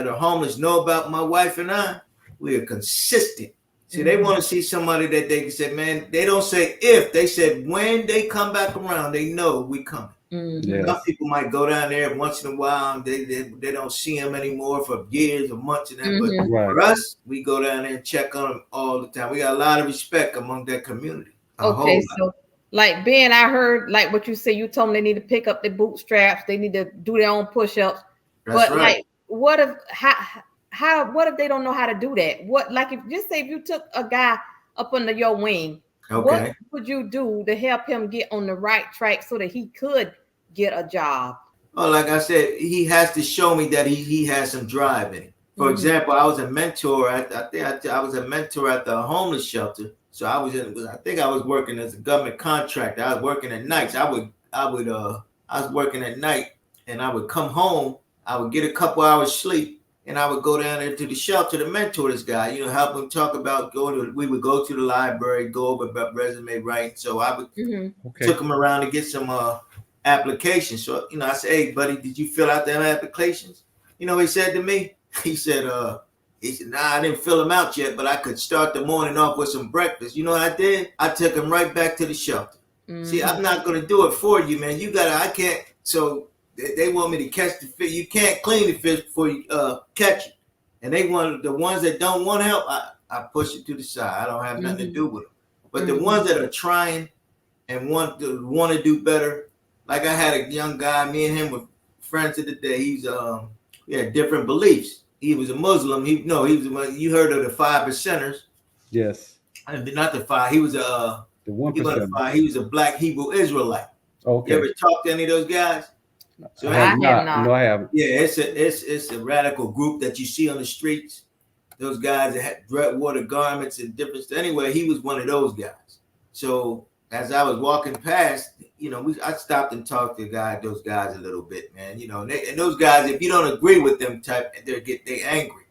[SPEAKER 3] are homeless know about my wife and I, we are consistent. See, they want to see somebody that they can say, man. They don't say if, they said when they come back around, they know we coming. Some people might go down there once in a while and they don't see them anymore for years or months and that. But for us, we go down there and check on them all the time. We got a lot of respect among that community.
[SPEAKER 2] Okay, so like Ben, I heard like what you say. You told them they need to pick up their bootstraps. They need to do their own push-ups. But like, what if what if they don't know how to do that? What, like, if you took a guy up under your wing, what would you do to help him get on the right track so that he could get a job?
[SPEAKER 3] Oh, like I said, he has to show me that he has some drive in him. For example, I was a mentor. I was a mentor at the homeless shelter. So I was working as a government contractor. I was working at nights. I was working at night, and I would come home. I would get a couple hours sleep, and I would go down there to the shelter to mentor this guy. Help him talk about we would go to the library, go over about resume writing. So I would took him around to get some applications. So I said, hey buddy, did you fill out them applications? He said to me, he said, nah, I didn't fill them out yet, but I could start the morning off with some breakfast. You know what I did? I took him right back to the shelter. See, I'm not going to do it for you, man. I can't. So they want me to catch the fish. You can't clean the fish before you catch it. And they want the ones that don't want help, I push it to the side. I don't have nothing to do with them. But the ones that are trying and want to do better, like I had a young guy, me and him were friends of the day. He had different beliefs. He was a Muslim. You heard of the 5%ers?
[SPEAKER 1] Yes.
[SPEAKER 3] Not the 5. He was the 1%. He was a Black Hebrew Israelite.
[SPEAKER 1] Okay.
[SPEAKER 3] You ever talk to any of those guys?
[SPEAKER 1] So I have not. No, I haven't.
[SPEAKER 3] Yeah, it's a radical group that you see on the streets. Those guys that had water garments and different. Anyway, he was one of those guys. So as I was walking past, I stopped and talked to those guys a little bit, man. And those guys, if you don't agree with them, they angry.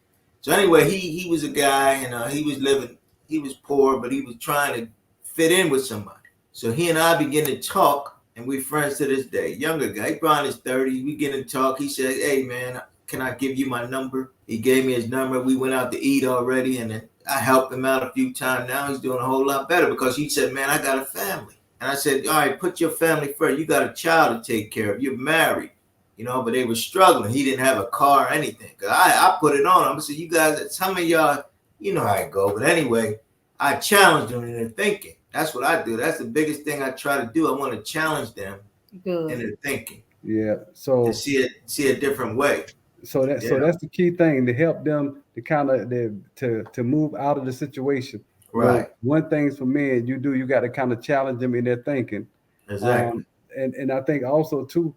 [SPEAKER 3] So anyway, he was a guy, and he was poor, but he was trying to fit in with somebody. So he and I began to talk, and we're friends to this day. Younger guy, he probably is 30. We get to talk. He said, hey man, can I give you my number? He gave me his number. We went out to eat already, and then I helped him out a few times. Now he's doing a whole lot better because he said, man, I got a family. And I said, all right, put your family first. You got a child to take care of. You're married, you know, but they were struggling. He didn't have a car or anything. I put it on him. I said, you guys, some of y'all, you know how it go. But anyway, I challenged them in their thinking. That's what I do. That's the biggest thing I try to do. I want to challenge them in their thinking.
[SPEAKER 1] Yeah. So
[SPEAKER 3] to see a different way.
[SPEAKER 1] So that's the key thing, to help them to kind of to move out of the situation.
[SPEAKER 3] Right.
[SPEAKER 1] One thing for men, you got to kind of challenge them in their thinking.
[SPEAKER 3] Exactly.
[SPEAKER 1] And I think also too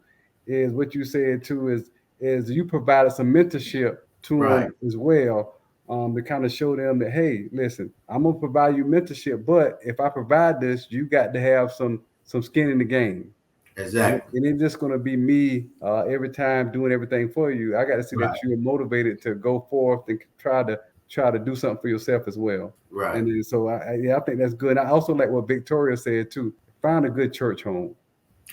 [SPEAKER 1] is what you said too is you provided some mentorship to them as well, to kind of show them that, hey, listen, I'm gonna provide you mentorship, but if I provide this, you got to have some skin in the game.
[SPEAKER 3] Exactly.
[SPEAKER 1] And it's just going to be me every time doing everything for you. I got to see that you're motivated to go forth and try to do something for yourself as well.
[SPEAKER 3] Right.
[SPEAKER 1] And then, so I think that's good. And I also like what Victoria said too. Find a good church home.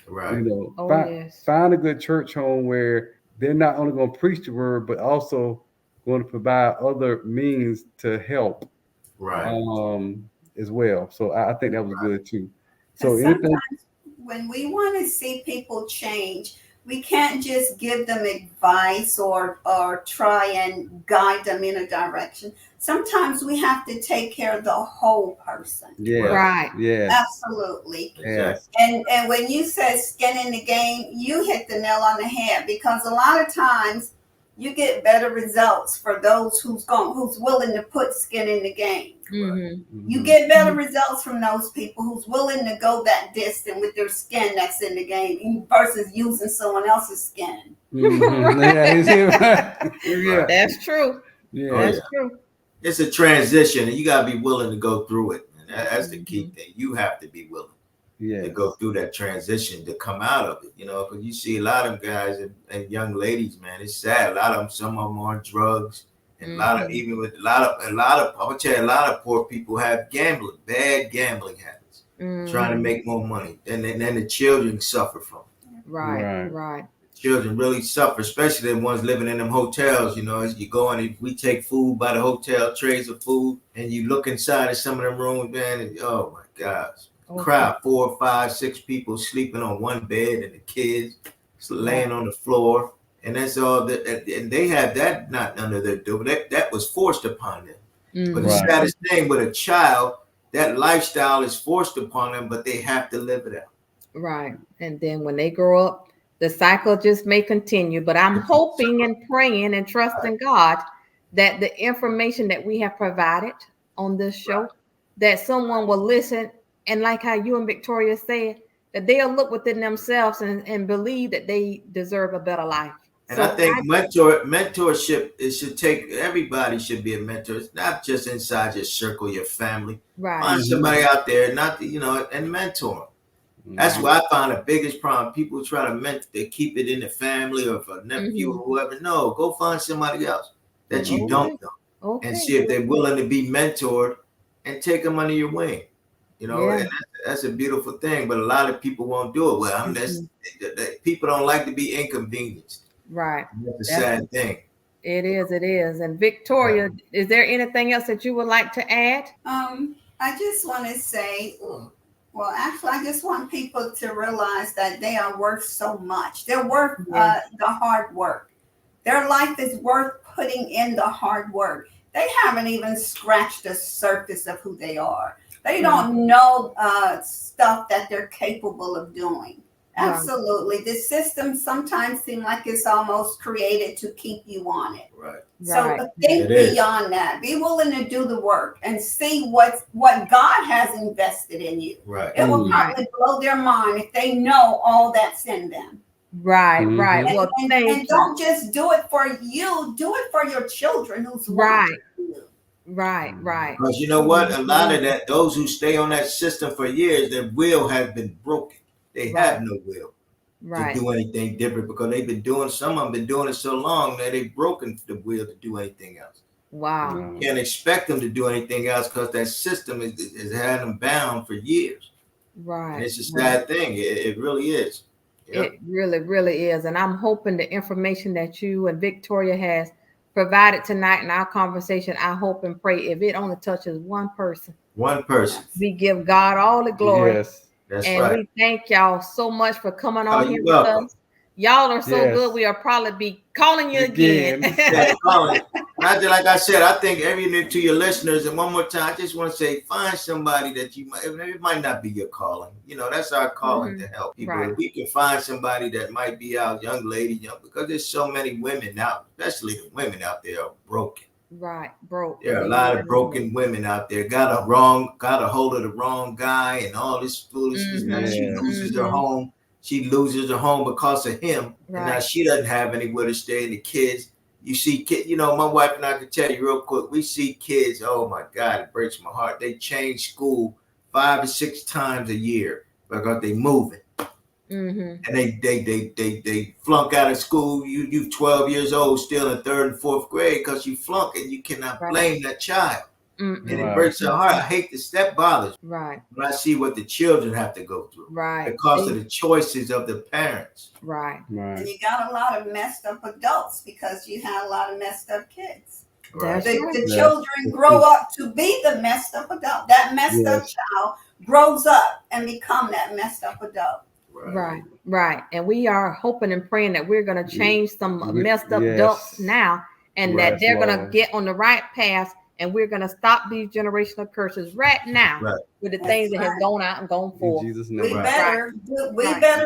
[SPEAKER 3] Right.
[SPEAKER 1] You know, find a good church home where they're not only going to preach the word, but also going to provide other means to help.
[SPEAKER 3] Right.
[SPEAKER 1] As well. So I think that was good too. So
[SPEAKER 4] anything. When we want to see people change, we can't just give them advice or try and guide them in a direction. Sometimes we have to take care of the whole person.
[SPEAKER 1] Yeah.
[SPEAKER 2] Right.
[SPEAKER 1] Yeah.
[SPEAKER 4] Absolutely.
[SPEAKER 1] Yes.
[SPEAKER 4] And when you said skin in the game, you hit the nail on the head, because a lot of times you get better results for those who's willing to put skin in the game.
[SPEAKER 2] Mm-hmm.
[SPEAKER 4] You get better results from those people who's willing to go that distance with their skin that's in the game versus using someone else's skin.
[SPEAKER 1] Mm-hmm.
[SPEAKER 2] Yeah. That's true.
[SPEAKER 1] Yeah.
[SPEAKER 2] That's true.
[SPEAKER 3] It's a transition, and you got to be willing to go through it. And that's the key thing. You have to be willing to go through that transition, to come out of it, you know, because you see a lot of guys and young ladies, man, it's sad. A lot of them, some of them are on drugs. And a lot of, even with a lot of, I would tell you, a lot of poor people have bad gambling habits, trying to make more money. And then the children suffer from it.
[SPEAKER 2] Right.
[SPEAKER 3] Children really suffer, especially the ones living in them hotels. You know, as you go in, we take food by the hotel, trays of food, and you look inside of some of them rooms, man, and oh my gosh. Crowd, 4, 5, 6 people sleeping on one bed, and the kids laying on the floor. And that's all that, and they had that not under their door. That was forced upon them. Mm-hmm. But the saddest thing with a child, that lifestyle is forced upon them, but they have to live it out.
[SPEAKER 2] Right. And then when they grow up, the cycle just may continue. But I'm hoping and praying and trusting God that the information that we have provided on this show, that someone will listen, and like how you and Victoria said, that they'll look within themselves and believe that they deserve a better life.
[SPEAKER 3] And so I think mentorship, it should take, everybody should be a mentor. It's not just inside your circle, your family.
[SPEAKER 2] Right.
[SPEAKER 3] Find somebody out there, and mentor them. That's why I find the biggest problem. People try to keep it in the family or for a nephew or whoever. No, go find somebody else that you don't know and see if they're willing to be mentored and take them under your wing. You know, and that's a beautiful thing. But a lot of people won't do it. Well, people don't like to be inconvenienced.
[SPEAKER 2] Right.
[SPEAKER 3] That's a sad thing.
[SPEAKER 2] It is. And Victoria, is there anything else that you would like to add?
[SPEAKER 4] I just want to say, well, actually, I just want people to realize that they are worth so much. They're worth the hard work. Their life is worth putting in the hard work. They haven't even scratched the surface of who they are. They don't know stuff that they're capable of doing. Absolutely. The system sometimes seems like it's almost created to keep you on it.
[SPEAKER 3] Right.
[SPEAKER 4] So think beyond that. Be willing to do the work and see what God has invested in you.
[SPEAKER 3] Right.
[SPEAKER 4] It will probably blow their mind if they know all that's in them.
[SPEAKER 2] Right.
[SPEAKER 4] Well, and don't just do it for you. Do it for your children who's watching you.
[SPEAKER 2] Right.
[SPEAKER 3] Because you know what? A lot of those who stay on that system for years, their will has been broken. They have no will to do anything different because some of them been doing it so long that they've broken the will to do anything else.
[SPEAKER 2] Wow.
[SPEAKER 3] You can't expect them to do anything else because that system has had them bound for years.
[SPEAKER 2] Right.
[SPEAKER 3] And it's a sad thing. It really is.
[SPEAKER 2] It really, really is. And I'm hoping the information that you and Victoria has provided tonight in our conversation, I hope and pray if it only touches one person, we give God all the glory.
[SPEAKER 1] Yes.
[SPEAKER 3] That's
[SPEAKER 2] and
[SPEAKER 3] right.
[SPEAKER 2] we thank y'all so much for coming
[SPEAKER 3] Oh,
[SPEAKER 2] on here
[SPEAKER 3] you're
[SPEAKER 2] with
[SPEAKER 3] welcome.
[SPEAKER 2] us. Y'all are so
[SPEAKER 1] Yes.
[SPEAKER 2] good. We'll probably be calling you again.
[SPEAKER 3] Yeah, calling. Like I said, I think to your listeners, and one more time, I just want to say, find somebody that you might, it might not be your calling. You know, that's our calling to help people.
[SPEAKER 2] Right.
[SPEAKER 3] If we can find somebody that might be our young lady, because there's so many women now, especially the women out there are broken.
[SPEAKER 2] Right, broke.
[SPEAKER 3] There are a lot of broken women out there. Got a hold of the wrong guy and all this foolishness. Now she loses her home. She loses her home because of him.
[SPEAKER 2] Right.
[SPEAKER 3] And now she doesn't have anywhere to stay. And the kids, you see my wife and I can tell you real quick, we see kids, oh my God, it breaks my heart. They change school 5 or 6 times a year because they moving. And they flunk out of school. You 12 years old, still in 3rd and 4th grade because you flunk, and you cannot blame that child. And it breaks your heart. I hate the step bothers.
[SPEAKER 2] Right.
[SPEAKER 3] When I see what the children have to go through.
[SPEAKER 2] Right.
[SPEAKER 3] Because of the choices of the parents.
[SPEAKER 2] Right.
[SPEAKER 4] And you got a lot of messed up adults because you had a lot of messed up kids.
[SPEAKER 3] Right.
[SPEAKER 4] The children grow up to be the messed up adult. That messed up child grows up and become that messed up adult.
[SPEAKER 2] Right. And we are hoping and praying that we're going to change some messed up adults now, and that they're going to get on the right path, and we're going to stop these generational curses right now with the things that have gone out and gone forth.
[SPEAKER 4] We better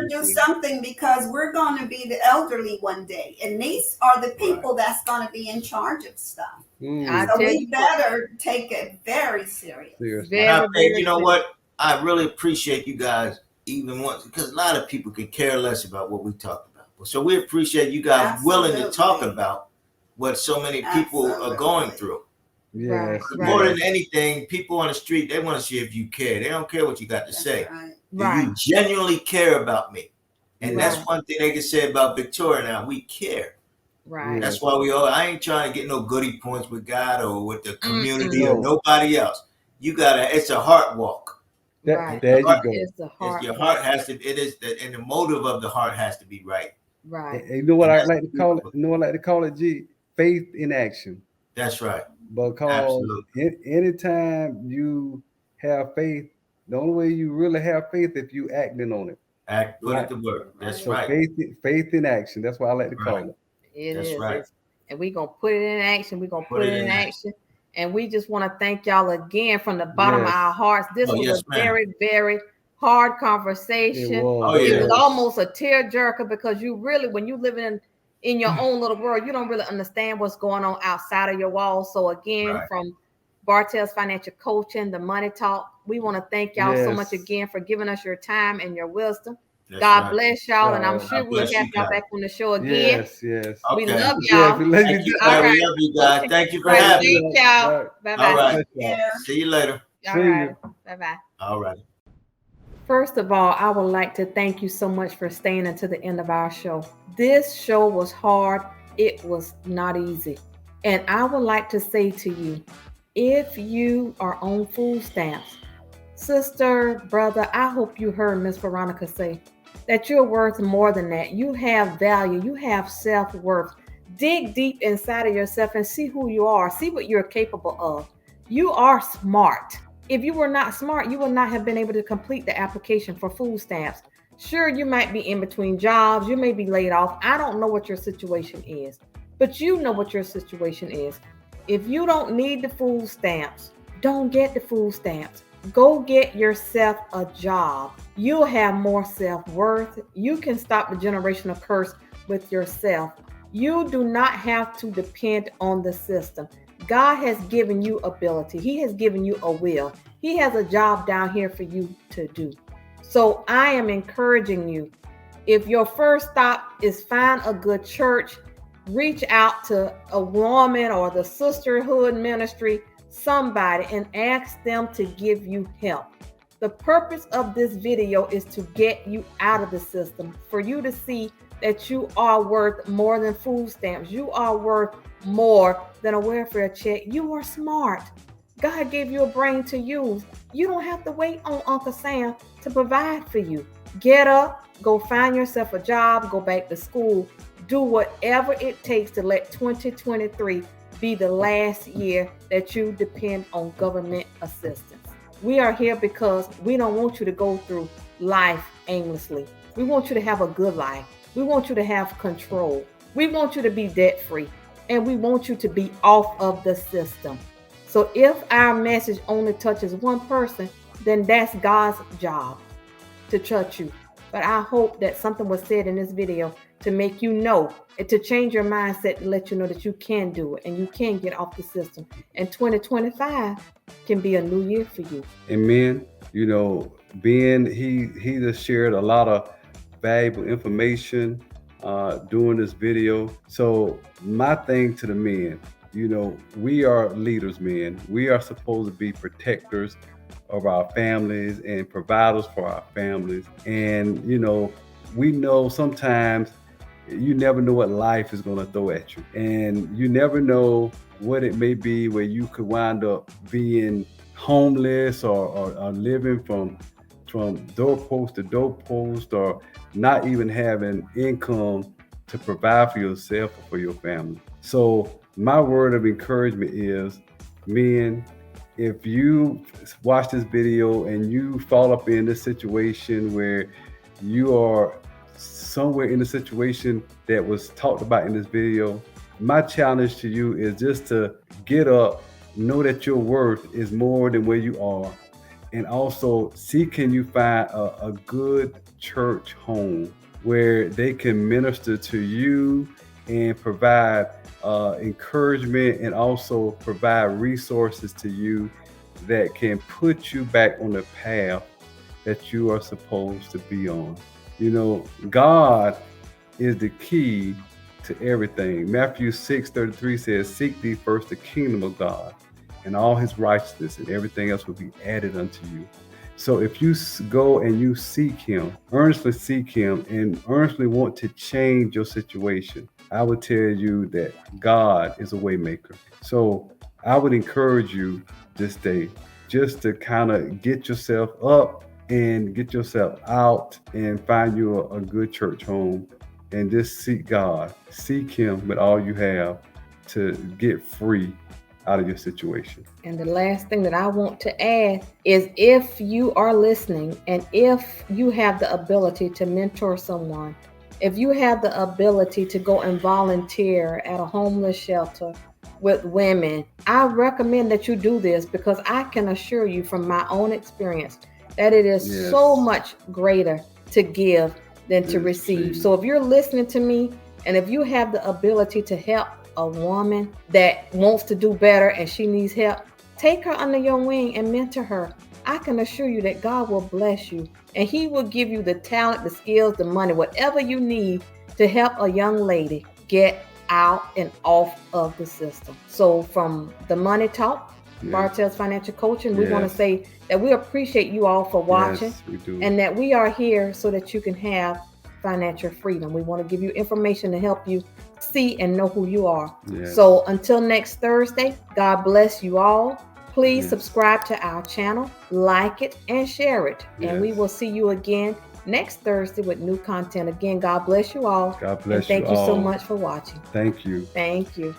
[SPEAKER 4] do something, because we're going to be the elderly one day, and these are the people that's going to be in charge of stuff. So we better take it very serious.
[SPEAKER 3] You know what? I really appreciate you guys. Even once, because a lot of people could care less about what we talk about. So we appreciate you guys willing to talk about what so many people are going through. More than anything, people on the street, they want to see if you care. They don't care what you got to say. Do you genuinely care about me? And that's one thing they can say about Victoria now. We care. That's why I ain't trying to get no goodie points with God or with the community or nobody else. It's a heart walk.
[SPEAKER 1] There you go.
[SPEAKER 3] Your heart has to. It is and the motive of the heart has to be right.
[SPEAKER 2] Right.
[SPEAKER 1] You know what I like to call it? You know what I like to call it? G, faith in action.
[SPEAKER 3] That's right.
[SPEAKER 1] Because anytime you have faith, the only way you really have faith if you acting on it.
[SPEAKER 3] Put it to work. That's
[SPEAKER 1] so
[SPEAKER 3] right.
[SPEAKER 1] Faith in action. That's what I like to call it.
[SPEAKER 3] That's right.
[SPEAKER 2] And we're gonna put it in action. We're gonna put it in action. And we just want to thank y'all again from the bottom of our hearts. This was a very, very hard conversation. It was almost a tearjerker, because you really, when you live in your own little world, you don't really understand what's going on outside of your walls. So again, from Bartelle's Financial Coaching, the Money Talk, we want to thank y'all so much again for giving us your time and your wisdom. God bless y'all, and I'm sure we'll have y'all back on the show again.
[SPEAKER 1] Yes.
[SPEAKER 2] We love y'all.
[SPEAKER 3] We love you guys. Thank you for having
[SPEAKER 2] me. Thank y'all. Bye-bye.
[SPEAKER 3] All right. See you later.
[SPEAKER 2] All right. Bye-bye.
[SPEAKER 3] All right.
[SPEAKER 2] First of all, I would like to thank you so much for staying until the end of our show. This show was hard. It was not easy. And I would like to say to you, if you are on food stamps, sister, brother, I hope you heard Miss Veronica say that you're worth more than that. You have value. You have self-worth. Dig deep inside of yourself and see who you are. See what you're capable of. You are smart. If you were not smart, you would not have been able to complete the application for food stamps. Sure, you might be in between jobs. You may be laid off. I don't know what your situation is, but you know what your situation is. If you don't need the food stamps, don't get the food stamps. Go get yourself a job. You'll have more self-worth. You can stop the generational curse with yourself. You do not have to depend on the system. God has given you ability. He has given you a will. He has a job down here for you to do. So I am encouraging you. If your first stop is find a good church, reach out to a woman or the sisterhood ministry, somebody, and ask them to give you help. The purpose of this video is to get you out of the system, for you to see that you are worth more than food stamps. You are worth more than a welfare check. You are smart. God gave you a brain to use. You don't have to wait on Uncle Sam to provide for you. Get up, go find yourself a job, go back to school, do whatever it takes to let 2023 be the last year that you depend on government assistance. We are here because we don't want you to go through life aimlessly. We want you to have a good life. We want you to have control. We want you to be debt-free, and we want you to be off of the system. So if our message only touches one person, then that's God's job to touch you. But I hope that something was said in this video to make you know, and to change your mindset, to let you know that you can do it and you can get off the system. And 2025 can be a new year for you.
[SPEAKER 1] Amen. You know, Ben, he just shared a lot of valuable information during this video. So my thing to the men, you know, we are leaders, men. We are supposed to be protectors of our families and providers for our families. And, you know, we know sometimes you never know what life is going to throw at you. And you never know what it may be where you could wind up being homeless or living from doorpost to doorpost, or not even having income to provide for yourself or for your family. So my word of encouragement is, men, if you watch this video and you fall up in this situation where you are somewhere in the situation that was talked about in this video, my challenge to you is just to get up, know that your worth is more than where you are, and also see, can you find a good church home where they can minister to you and provide encouragement, and also provide resources to you that can put you back on the path that you are supposed to be on. You know, God is the key to everything. Matthew 6:33 says, "Seek thee first the kingdom of God and all his righteousness, and everything else will be added unto you." So if you go and you seek him, earnestly seek him, and earnestly want to change your situation, I would tell you that God is a way maker. So I would encourage you this day just to kind of get yourself up and get yourself out and find you a good church home, and just seek God. Seek him with all you have to get free out of your situation.
[SPEAKER 2] And the last thing that I want to add is, if you are listening and if you have the ability to mentor someone, if you have the ability to go and volunteer at a homeless shelter with women, I recommend that you do this, because I can assure you from my own experience that it is so much greater to give than to receive. So if you're listening to me, and if you have the ability to help a woman that wants to do better and she needs help, take her under your wing and mentor her. I can assure you that God will bless you, and he will give you the talent, the skills, the money, whatever you need to help a young lady get out and off of the system. So from the Money Talk, Bartelle's Financial Coaching, we want to say that we appreciate you all for watching.
[SPEAKER 1] Yes, we do.
[SPEAKER 2] And that we are here so that you can have financial freedom. We want to give you information to help you see and know who you are. So until next Thursday, God bless you all. Please subscribe to our channel, like it, and share it. And we will see you again next Thursday with new content. Again, God bless you all.
[SPEAKER 1] God bless
[SPEAKER 2] you all. And thank you so
[SPEAKER 1] all.
[SPEAKER 2] much for watching.
[SPEAKER 1] Thank you.
[SPEAKER 2] Thank you.